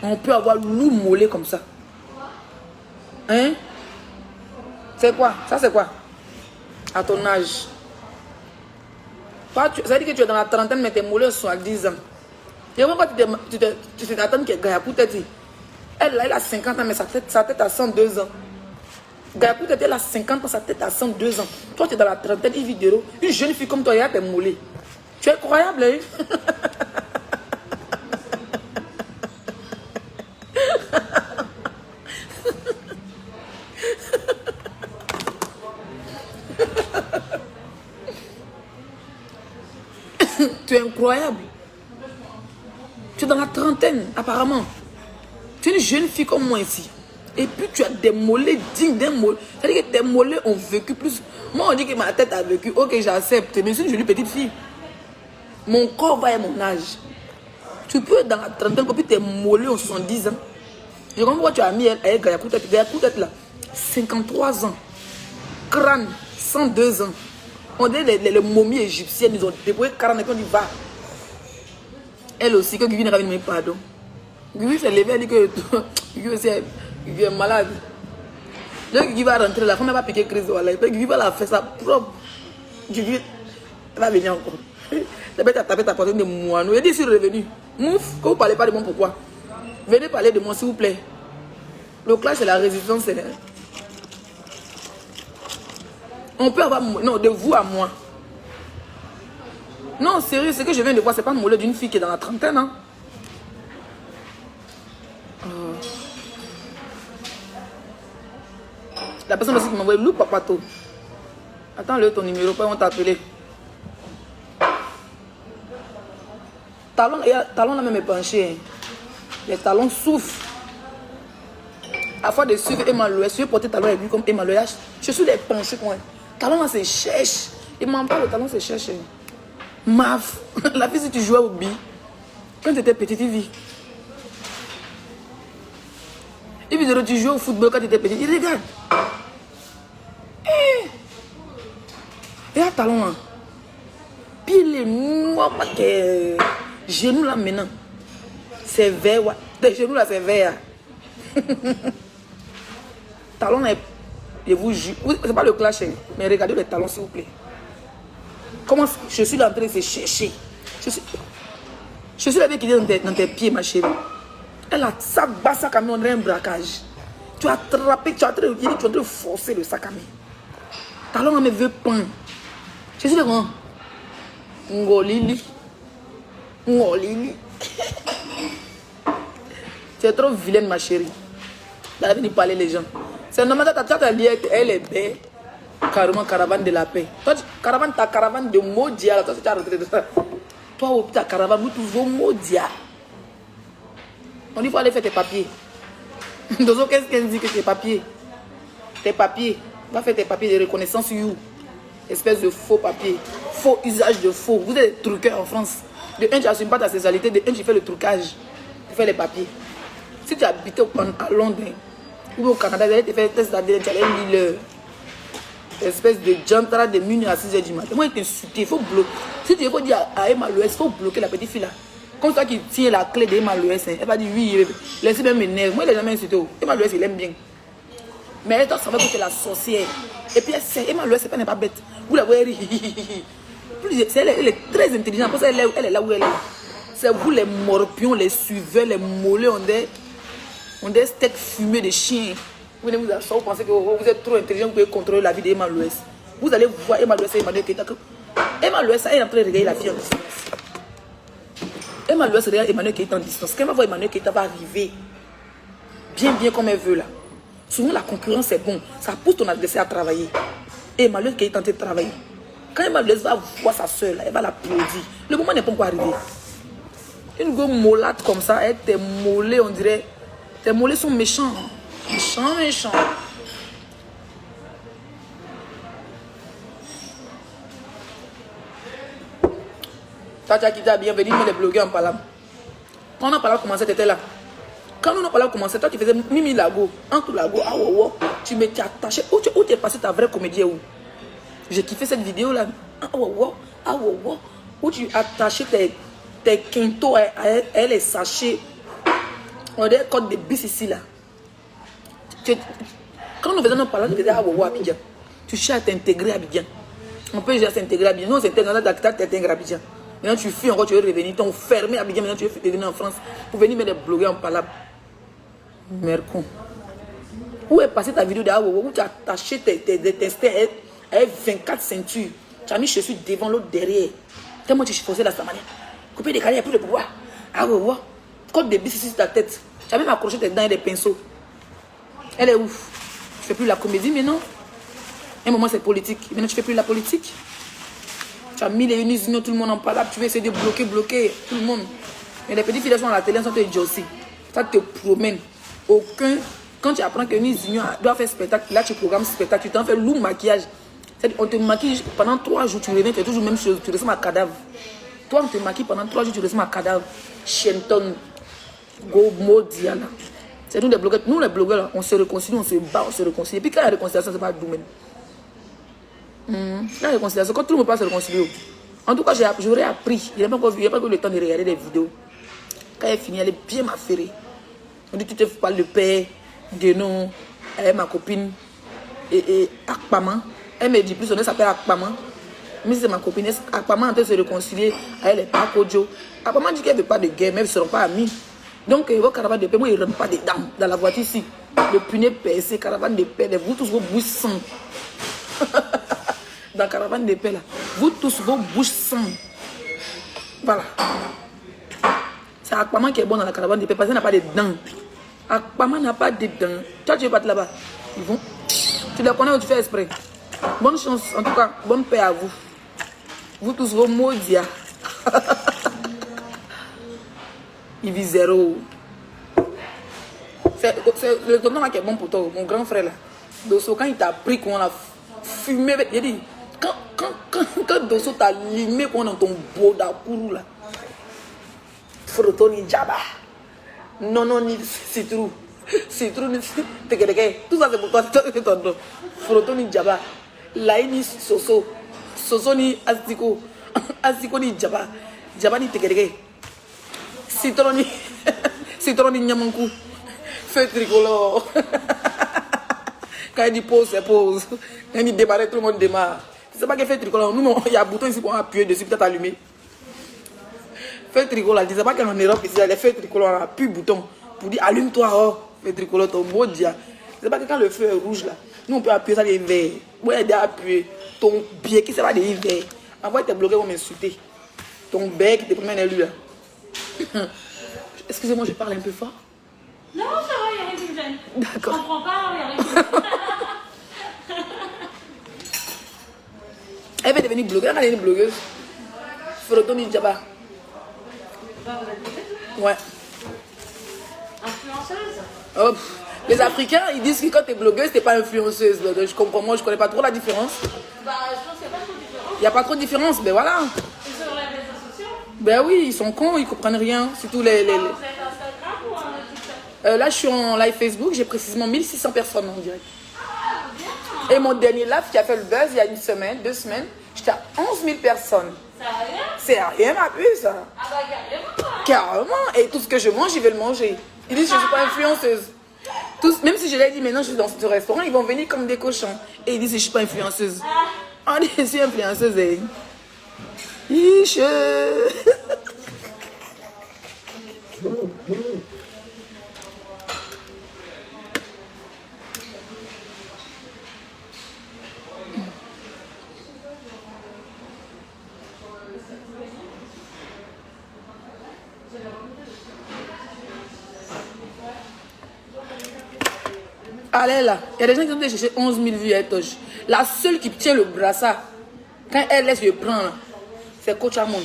On peut avoir loup mollet comme ça. Hein? C'est quoi? Ça c'est quoi? À ton âge. Ça veut dire que tu es dans la trentaine, mais tes mollets sont à 10 ans. Et pourquoi tu t'attends que Gayapou t'a dit? Elle a 50 ans, mais sa tête a 102 ans. Gayapou elle a 50 ans, sa tête a 102 ans. Toi, tu es dans la trentaine, il vit de l'eau. Une jeune fille comme toi, il y a tes mollets. Tu es incroyable, hein? Tu es incroyable. Tu es dans la trentaine, apparemment. Tu es une jeune fille comme moi ici. Et puis tu as des mollets dignes d'un mollet. C'est-à-dire que tes mollets ont vécu plus. Moi, on dit que ma tête a vécu. Ok, j'accepte. Mais je suis une jolie petite fille. Mon corps va à mon âge. Tu peux être dans la trentaine, puis tes mollets ont 70 ans. Je comprends pourquoi tu as mis avec Gayapou tête. Gayapou tête là, 53 ans. Crâne, 102 ans. On dit les momies égyptiennes, ils ont débrouillé 40 ans, on dit va. Elle aussi, que Guy n'a pas mis pardon. Guy s'est levé, elle dit que Guy est malade. Donc Guy va rentrer là, il ne va pas piquer crise. Guy va la faire ça propre. Guy va venir encore. D'abord, tu as tapé ta poitrine de moineau. Elle dit, je suis revenu. Mouf, que vous ne parlez pas de moi, pourquoi? Venez parler de moi, s'il vous plaît. Le clash, c'est la résistance. On peut avoir... Non, de vous à moi. Non, sérieux, ce que je viens de voir, c'est pas le mollet d'une fille qui est dans la trentaine. Hein? La personne aussi qui m'a envoyé Lou Papato. Attends-le, ton numéro, pas on t'a appelé. Talon là même est penché. Les talons souffrent. À fois de suivre Emma Louis, je vais porter talon avec lui comme Emma Louis. Je suis des penchés quoi. Talon là c'est cherche. Il m'en parle, le talon c'est cherche. Maf, la fille si tu jouais au bi, quand tu étais petite, il vit. Et puis tu jouais au football quand tu étais petite, il regarde. Et à talon là. Puis les noirs, genoux là maintenant. C'est vert, ouais. Tes genoux là c'est vert. Talon là, je vous jure. C'est pas le clash, mais regardez les talons s'il vous plaît. Comment je suis en train de se chercher. Je suis la vie qui est dans tes pieds, ma chérie. Elle a sac bas, sac à main, on dirait un braquage. Tu as attrapé, tu es en train de forcer le sac à main. Talon me veut peindre. Je suis le grand. Ngolili. Ngolili. Tu es trop vilaine, ma chérie. Tu as venu parler les gens. C'est normal, tu as dit elle est belle. Carrément, caravane de la paix. Toi, ta caravane de Modia, toi, tu as retraité de ça. Toi, ta caravane, nous trouvons Modia. On dit qu'il faut aller faire tes papiers. Donc, qu'est-ce qu'elle dit que tes papiers? Tes papiers. Va faire tes papiers de reconnaissance you. Espèce de faux papiers. Faux usage de faux. Vous êtes des truqueurs en France. De un, tu n'assumes pas ta sexualité. De un, tu fais le trucage. Tu fais les papiers. Si tu habites à Londres ou au Canada, tu allais te faire test d'ADN, tu allais lire espèce de jantra de minuit à 6h du matin. Moi, il t'insulte, il faut bloquer. Si tu veux dire à Emma Louis, il faut bloquer la petite fille là. Comme ça qui tient la clé d'Emma Louis, elle va dire oui, laissez même m'énerve. Moi, il n'a jamais insulté. Emma Louis, il aime bien. Mais elle doit savoir que c'est la sorcière. Et puis, Emma Louis, elle n'est pas bête. Vous la voyez, elle est très intelligente. Pour ça, elle est là où elle est. C'est vous les morpions, les suiveurs, les mollets, on des steaks fumés de chiens. Vous venez vous asseoir, vous pensez que vous êtes trop intelligent, vous pouvez contrôler la vie d'Emma Louis. Vous allez voir Emma Loessa et Emmanuel Keita. Emma Loessa est en train de regarder la fille en distance. Emma Loessa regarde Emmanuel Keita en distance. Quand elle va voir Emmanuel Keita va arriver bien comme elle veut là. Souvent la concurrence est bon. Ça pousse ton adversaire à travailler. Et Emmanuel Keita est en train de travailler. Quand Emma Loessa va voir sa soeur là, elle va l'applaudir. Le moment n'est pas encore arrivé. Une go mollate comme ça, elle tes mollets, on dirait. Tes mollets sont méchants. Méchants. Tata Kita, bienvenue, mais les blogueurs en parlant. Quand on a parlé commencé, tu étais là. Quand on a parlé commencé, toi qui faisais Mimi Lago, entre Lago, ah wow, tu m'étais attaché. Où tu es passé ta vraie comédie où? J'ai kiffé cette vidéo là. Ah wow, où tu attachais tes quintos à les sachets. On dirait code de bis ici là. Quand nous faisons nos parler, tu faisais ah wow, Abidjan. Tu cherches à t'intégrer à Abidjan. On peut déjà s'intégrer à Abidjan. Nous on s'intègre dans la t'intègres à Abidjan. Maintenant tu fuis encore, tu veux revenir. Tu es fermé à Abidjan, maintenant tu veux revenir en France pour venir mettre des blogueurs en parlant. Mercon. Où est passée ta vidéo de où tu as attaché tes stères avec 24 ceintures. Tu as mis chaussures devant l'autre derrière. Tellement tu faisais la manière. Couper des carrières pour le pouvoir. Ah ouais. Côte de bis ici sur ta tête. Tu as même accroché tes dents et des pinceaux. Elle est ouf. Tu fais plus la comédie maintenant. Un moment c'est politique. Maintenant tu fais plus la politique. Tu as mis les unions, tout le monde en parle. Tu veux essayer de bloquer tout le monde. Mais les petites filles sont à la télé, sont idiots aussi. Ça te promène. Quand tu apprends que Union doit faire spectacle, là tu programmes spectacle, tu t'en fais lourd maquillage. On te maquille pendant 3 jours, tu reviens, tu fais toujours la même chose, tu ressembles à cadavre. Toi, on te maquille pendant 3 jours, tu ressembles à cadavre. Shenton, Gomo, Diana. C'est nous les blogueurs. Nous les blogueurs, là, on se réconcilie, on se bat, on se réconcilie. Et puis quand il y a réconciliation, c'est pas doux même. La réconciliation, quand tout le monde passe se réconcilier. En tout cas, j'aurais appris. Il n'y a pas encore vu, il n'y a pas eu le temps de regarder des vidéos. Quand elle finit, elle est bien m'affairée. On dit, tu te parles de père, de nom, elle est ma copine. Et Akpama. Elle me dit plus, son nom s'appelle Akpama. Mais c'est ma copine. Akpama est en train de se réconcilier avec les Pakojo. Akpama dit qu'elle ne veut pas de guerre, mais elles ne seront pas amies. Donc, vos caravanes de paix, moi, ils ne rentrent pas dedans. Dans la voiture ici. Le punet percé, caravane de paix, vous tous vos bouches sang. Dans la caravane de paix, là. Vous tous vos bouches sang. Voilà. C'est Akpama qui est bon dans la caravane de paix parce qu'elle n'a pas de dents. Akpama n'a pas de dents. Toi, tu veux partir là-bas. Ils vont. Tu les connais ou tu fais exprès. Bonne chance, en tout cas, bonne paix à vous. Vous tous vos maudits. Il vit 0. C'est le tonton là qui est bon pour toi, mon grand frère là. Dosso, quand il t'a pris, qu'on a fumé, il dit, quand Dosso t'a limé, qu'on a dans ton beau d'Akourou là. Froto ni Djaba. Non, ni Citrou. Citrou ni Tekereke. Tout ça c'est pour toi, c'est ton nom. Froto ni Djaba. Laï ni Soso. Soso ni Aziko. Aziko ni Djaba. Djaba ni Tekereke. Citron ni Nyamankou. Feu tricolore. Quand il dit pause, c'est pause. Quand il dit démarrer, tout le monde démarre. C'est pas qu'il fait tricolore. Nous, il y a un bouton ici pour appuyer dessus, peut-être allumer. Feu tricolore, je sais pas qu'en Europe, ici, il y a des feux tricolores, on a plus de bouton pour dire allume-toi, oh, feu tricolore, ton mot dia. C'est pas que quand le feu est rouge là, nous on peut appuyer ça des verts. Ouais, il a appuyé. Ton pied qui sera des verts. Envoie tes bloqués vont m'insulter. Ton bec, tes premiers élus là. Excusez-moi, je parle un peu fort. Non, ça va, il n'y a rien qui me gêne. D'accord. Je comprends pas, il n'y a rien qui me gêne. Elle va devenir blogueuse, elle va devenir blogueuse. Frotoni Djaba. Ouais. Influenceuse? Oh, les Africains, ils disent que quand tu es blogueuse, tu n'es pas influenceuse. Donc, je comprends, moi, je connais pas trop la différence. Bah, je pense qu'il n'y a pas trop de différence. Il n'y a pas trop de différence, ben voilà. Et sur les réseaux sociaux? Ben oui, ils sont cons, ils comprennent rien. Surtout les... Vous êtes Instagram ou TikTok? Là, je suis en live Facebook, j'ai précisément 1600 personnes en direct. Ah, bien. Et mon dernier live qui a fait le buzz il y a 1 semaine, 2 semaines, j'étais à 11 000 personnes. Sérieux? C'est rien ma plus, ça. Ah bah, carrément, quoi. Carrément. Et tout ce que je mange, je vais le manger. Ils disent que je ne suis pas influenceuse. Tous, même si je leur ai dit maintenant je suis dans ce restaurant, ils vont venir comme des cochons. Et ils disent que je ne suis pas influenceuse. On dit que je suis influenceuse. Eh. Iche. Allez là. Il y a des gens qui ont été chercher 11 000 vues à Toche. La seule qui tient le brassard, quand elle laisse le prendre, c'est Coach Amon.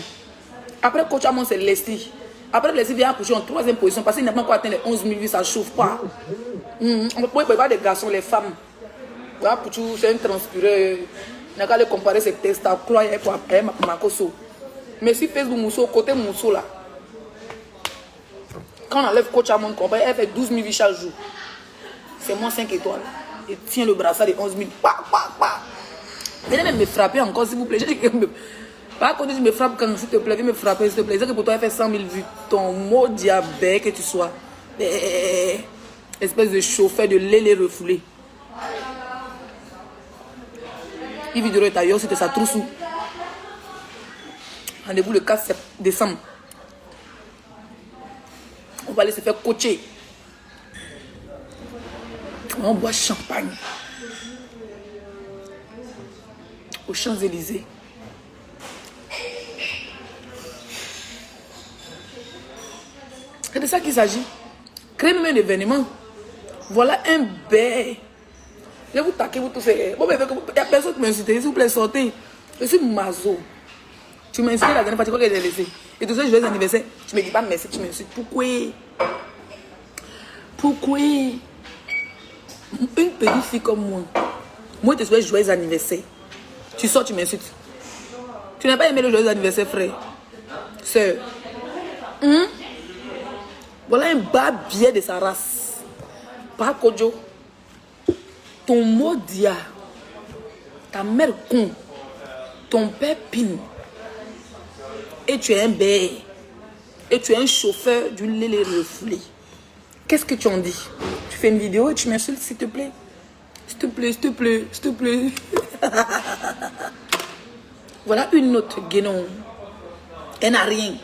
Après Coach Amon, c'est Leslie. Après Leslie vient accoucher en 3e position parce qu'il n'a pas encore atteint les 11 000 vues, ça ne chauffe pas. On peut pas des garçons, les femmes. Voilà, pour tout, c'est un transpireur. On n'a qu'à le comparer ses tests à croire et Makoso. Mais si Facebook Mousso, côté Mousso là, quand on enlève Coach Amon, elle fait 12 000 vues chaque jour. C'est moins 5 étoiles. Et tient le brassard de 11 000. Venez même me frapper encore, s'il vous plaît. Pas quand tu me frappes, quand s'il te plaît, viens me frapper, s'il te plaît. C'est que pour toi, elle fait 100 000 vues. Ton mot diabète que tu sois. Espèce de chauffeur de lait refoulé. Il vidéo est ailleurs, c'était sa trousse. Rendez-vous le 4 décembre. On va aller se faire coacher. On boit champagne. Aux Champs-Élysées. C'est de ça qu'il s'agit. Créer même un événement. Voilà un bain. Je vais vous taquer, vous tous. Bon, il n'y a personne qui m'a incité. S'il vous plaît, sortez. Je suis mazo. Tu m'as incité la dernière fois, tu crois que j'ai laissé. Et tout ça, joyeux anniversaire. Tu me dis pas merci, tu m'insultes. Pourquoi? Pourquoi? Une petite fille comme moi, je te souhaite joyeux anniversaire. Tu sors, tu m'insultes. Tu n'as pas aimé le joyeux anniversaire, frère? Sœur. Voilà un bas biais de sa race. Pas Kojo. Ton modia. Ta mère con. Ton père pine. Et tu es un bé. Et tu es un chauffeur du lait refoulé. Qu'est-ce que tu en dis? Tu fais une vidéo et tu m'insultes, s'il te plaît. S'il te plaît, s'il te plaît, s'il te plaît. Voilà une autre guénon. Elle n'a rien.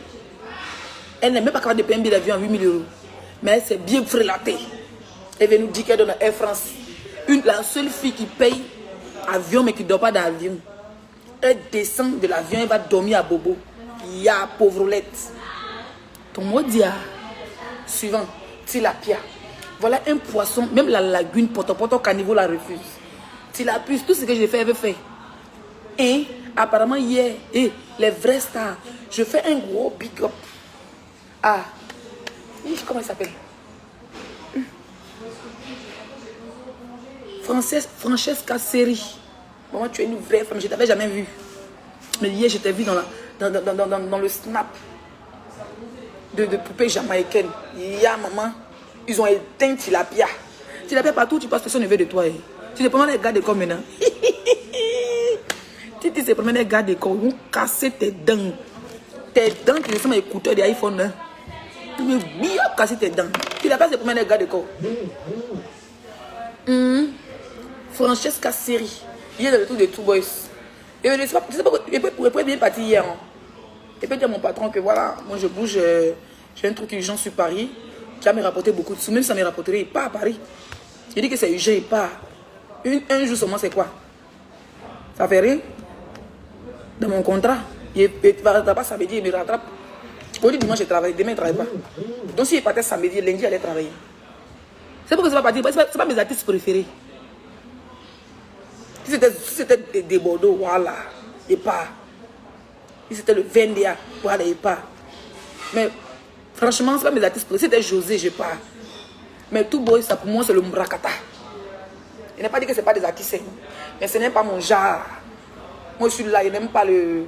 Elle n'est même pas capable de payer un billet d'avion à 8 000 €. Mais elle s'est bien frélatée. Elle vient nous dire qu'elle donne à Air France. La seule fille qui paye avion mais qui ne dort pas d'avion. Elle descend de l'avion, elle va dormir à Bobo. Ya pauvrolette. Ton mot dit suivant, tilapia. Voilà un poisson, même la lagune, poto caniveau la refuse. Tilapia, tout ce que j'ai fait, elle veut faire. Et apparemment hier, les vrais stars, je fais un gros big up. Ah, comment il s'appelle? Francesca Seri. Maman, tu es une vraie femme, je ne t'avais jamais vue. Mais hier, je t'ai vu dans le snap de poupée jamaïcaine. Ya, maman, ils ont éteint tilapia. Tilapia partout, tu passes, personne ne veut de toi. Tu te promènes les gars de corps maintenant. Tu te promènes les gars de corps, ils vont casser tes dents. Tes dents qui ressemblent à écouteurs d'iPhone. Ils vont bien casser tes dents. Tilapia se promène les gars de corps. Francesca Seri. Hier, dans le truc de Two Boys. Et je ne sais pas, je pourrais bien partir hier. Et puis dire à mon patron que voilà, moi je bouge, j'ai un truc urgent sur Paris, qui va me rapporter beaucoup de sous, même si ça me rapporterait, il part à Paris. Il dit que c'est urgent, il part. Un jour seulement, c'est quoi? Ça fait rien. Dans mon contrat, il va pas samedi, il me rattrape. Au dimanche, je travaille, demain, il ne travaille pas. Donc s'il partait samedi, lundi, il allait travailler. C'est pourquoi c'est pas parti, c'est pas mes artistes préférés. Si c'était des Bordeaux, voilà, il part. Si c'était le Vendia, voilà, il part. Mais franchement, c'est pas mes artistes préférés. Si c'était José, je pars. Mais tout boy, ça pour moi, c'est le Mbrakata. Il n'a pas dit que ce n'est pas des artistes, mais ce n'est pas mon genre. Moi, je suis là, il n'aime pas le...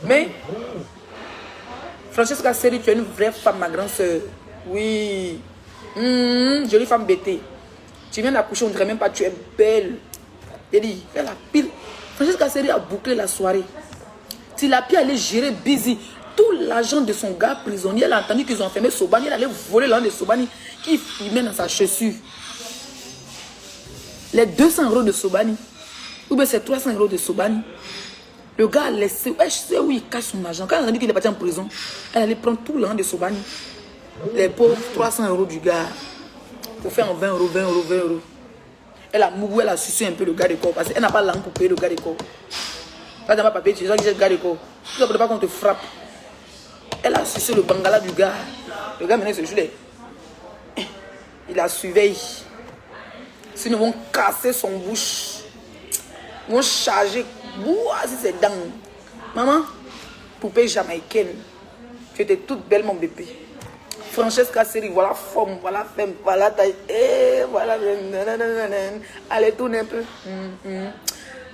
Mais, Francesca Seri, tu es une vraie femme, ma grande soeur. Oui. Jolie femme bêtée. Tu viens d'accoucher, on ne dirait même pas, tu es belle. Il dit, fais la pile. Francesca Seri a bouclé la soirée. Tilapia allait gérer busy. Tout l'argent de son gars prisonnier, elle a entendu qu'ils ont enfermé Sobani. Elle allait voler l'argent de Sobani qui filmait dans sa chaussure. Les 200 € de Sobani. Ou bien c'est 300 € de Sobani. Le gars a laissé. Je sais où il cache son argent. Quand elle a dit qu'il est parti en prison, elle allait prendre tout l'argent de Sobani. Les pauvres 300 € du gars. Pour faire en 20 €, 20 €, 20 €. Elle a mouru, elle a sucé un peu le gars de corps. Parce qu'elle n'a pas l'argent pour payer le gars de corps. Quand tu n'as pas papier, tu dis que c'est le gars de corps. Tu ne veux pas qu'on te frappe. Elle a sucé le bangala du gars. Le gars maintenant il se joue les. Il la surveille. Sinon, ils vont casser son bouche. Ils vont charger. Voici ses dents. Maman, poupée jamaïcaine. Tu étais toute belle, mon bébé. Francesca Seri, voilà forme, voilà femme, voilà taille. Et voilà. Allez, tourne un peu.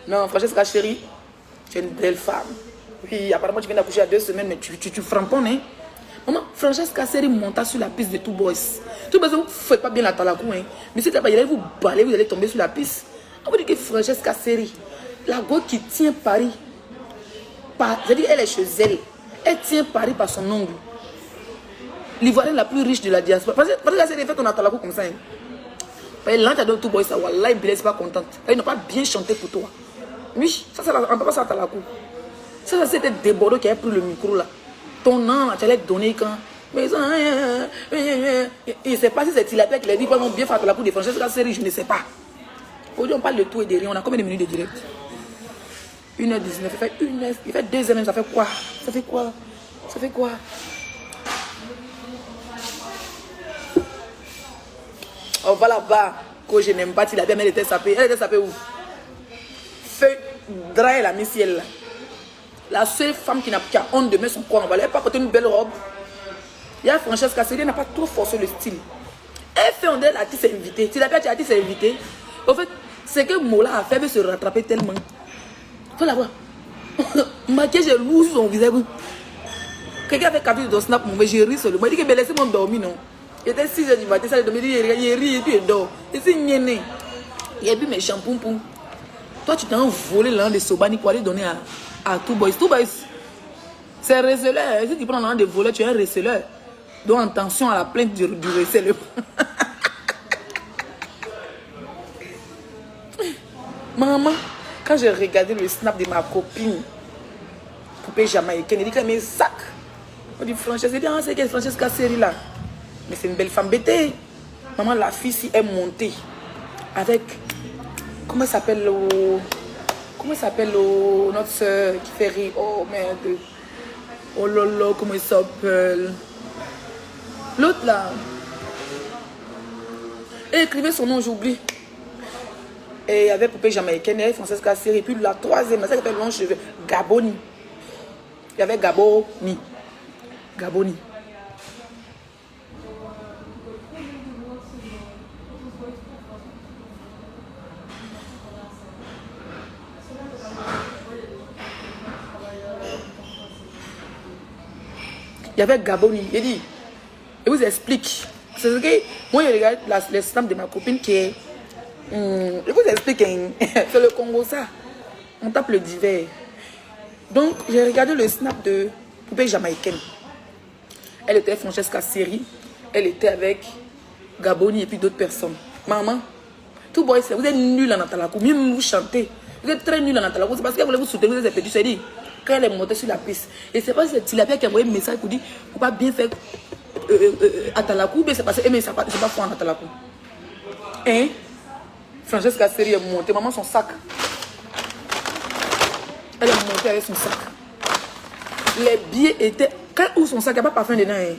Non, Francesca Chérie, tu es une belle femme. Oui, apparemment, tu viens d'accoucher à 2 semaines, mais tu framponnes, hein. Maman, Francesca Seri monta sur la piste de Two Boys. Two Boys, vous ne faites pas bien la talakou, hein. Mais si vous allez vous balayer, vous allez tomber sur la piste. On vous dit que Francesca Seri, la go qui tient Paris, c'est-à-dire elle est chez elle. Elle tient Paris par son ongle. L'Ivoirienne la plus riche de la diaspora. Parce que la série fait ton atalakou comme ça. Hein. L'un t'a donné Two Boys, ça, wallah, il n'est pas contente. Elle n'a pas bien chanté pour toi. Oui, ça, on ne peut pas ça atalakou. Ça, c'était Débordeaux qui a pris le micro là. Ton nom, tu allais te donner quand. Mais ça, il ne sait pas si c'est Tilapia qui l'a dit, vraiment bien faire atalakou de Francesca Seri, je ne sais pas. Aujourd'hui, on parle de tout et de rien. On a combien de minutes de direct? 1h19, il fait 2h même, ça fait quoi? Ça fait quoi? Ça fait quoi? On va là-bas, que je n'aime pas, Tilapia, mais elle était sapée. Elle était sapée où? Feu, drap, la mis ciel là. La seule femme qui a honte de mettre son corps en bas, elle n'a pas porté une belle robe. Il y a Francesca Seri, elle n'a pas trop forcé le style. Elle fait on dirait l'artiste invité. Tilapia, tu as l'artiste invité. En fait, c'est que Mola a fait veut se rattraper tellement. Faut la voir. Maquillage est lourd sur son visage. Quelqu'un avait capté dans Snap, mais j'ai ri seulement. Il dit que laissez-moi dormir, non. Il était 6h du matin, ça il dormait, il rit et puis il dort. Et c'est gnéné. Il a bu mes shampoings. Toi, tu t'es envolé l'an de Sobani pour aller donner à Two Boys. Two Boys, c'est un receleur. Si tu prends l'an de voleur, tu es un receleur. Donc, attention à la plainte du receleur. Maman, quand j'ai regardé le snap de ma copine, poupée jamaïcaine, elle dit qu'elle met un sac. On dit Francesca, elle dit, ah, c'est quelle Francesca Seri là? Mais c'est une belle femme bêtée. Maman, la fille, si est montée avec, comment elle s'appelle notre soeur qui fait rire? Oh merde. Oh lolo, comment elle s'appelle? L'autre là. Elle écrivait son nom, j'oublie. Et il y avait poupée jamaïcaine, elle, Francesca Seri. Et puis la troisième, ça s'appelle long cheveux, Gaboni. Il y avait Gaboni. Gaboni. Il y avait Gaboni. Il dit, je vous explique. C'est ce que moi, je regarde les snaps de ma copine qui est. Je vous explique. C'est le Congo, ça. On tape le divers. Donc, j'ai regardé le snap de poupée jamaïcaine. Elle était Francesca Seri. Elle était avec Gaboni et puis d'autres personnes. Maman, tout boy, vous êtes nuls en atalakou. Même vous chantez. Vous êtes très nuls en atalakou. C'est parce qu'elle voulait vous soutenir, vous êtes perdu. C'est dit, quand elle est montée sur la piste. Et c'est pas si c'est Tilapia qui a envoyé un message pour dire, il ne faut pas bien faire atalakou. Mais c'est parce que c'est pas fort en atalakou. Hein? Francesca Seri est montée. Maman, son sac. Elle est montée avec son sac. Les billets étaient... Quand où son sac, il n'y a pas parfum dedans. Hein?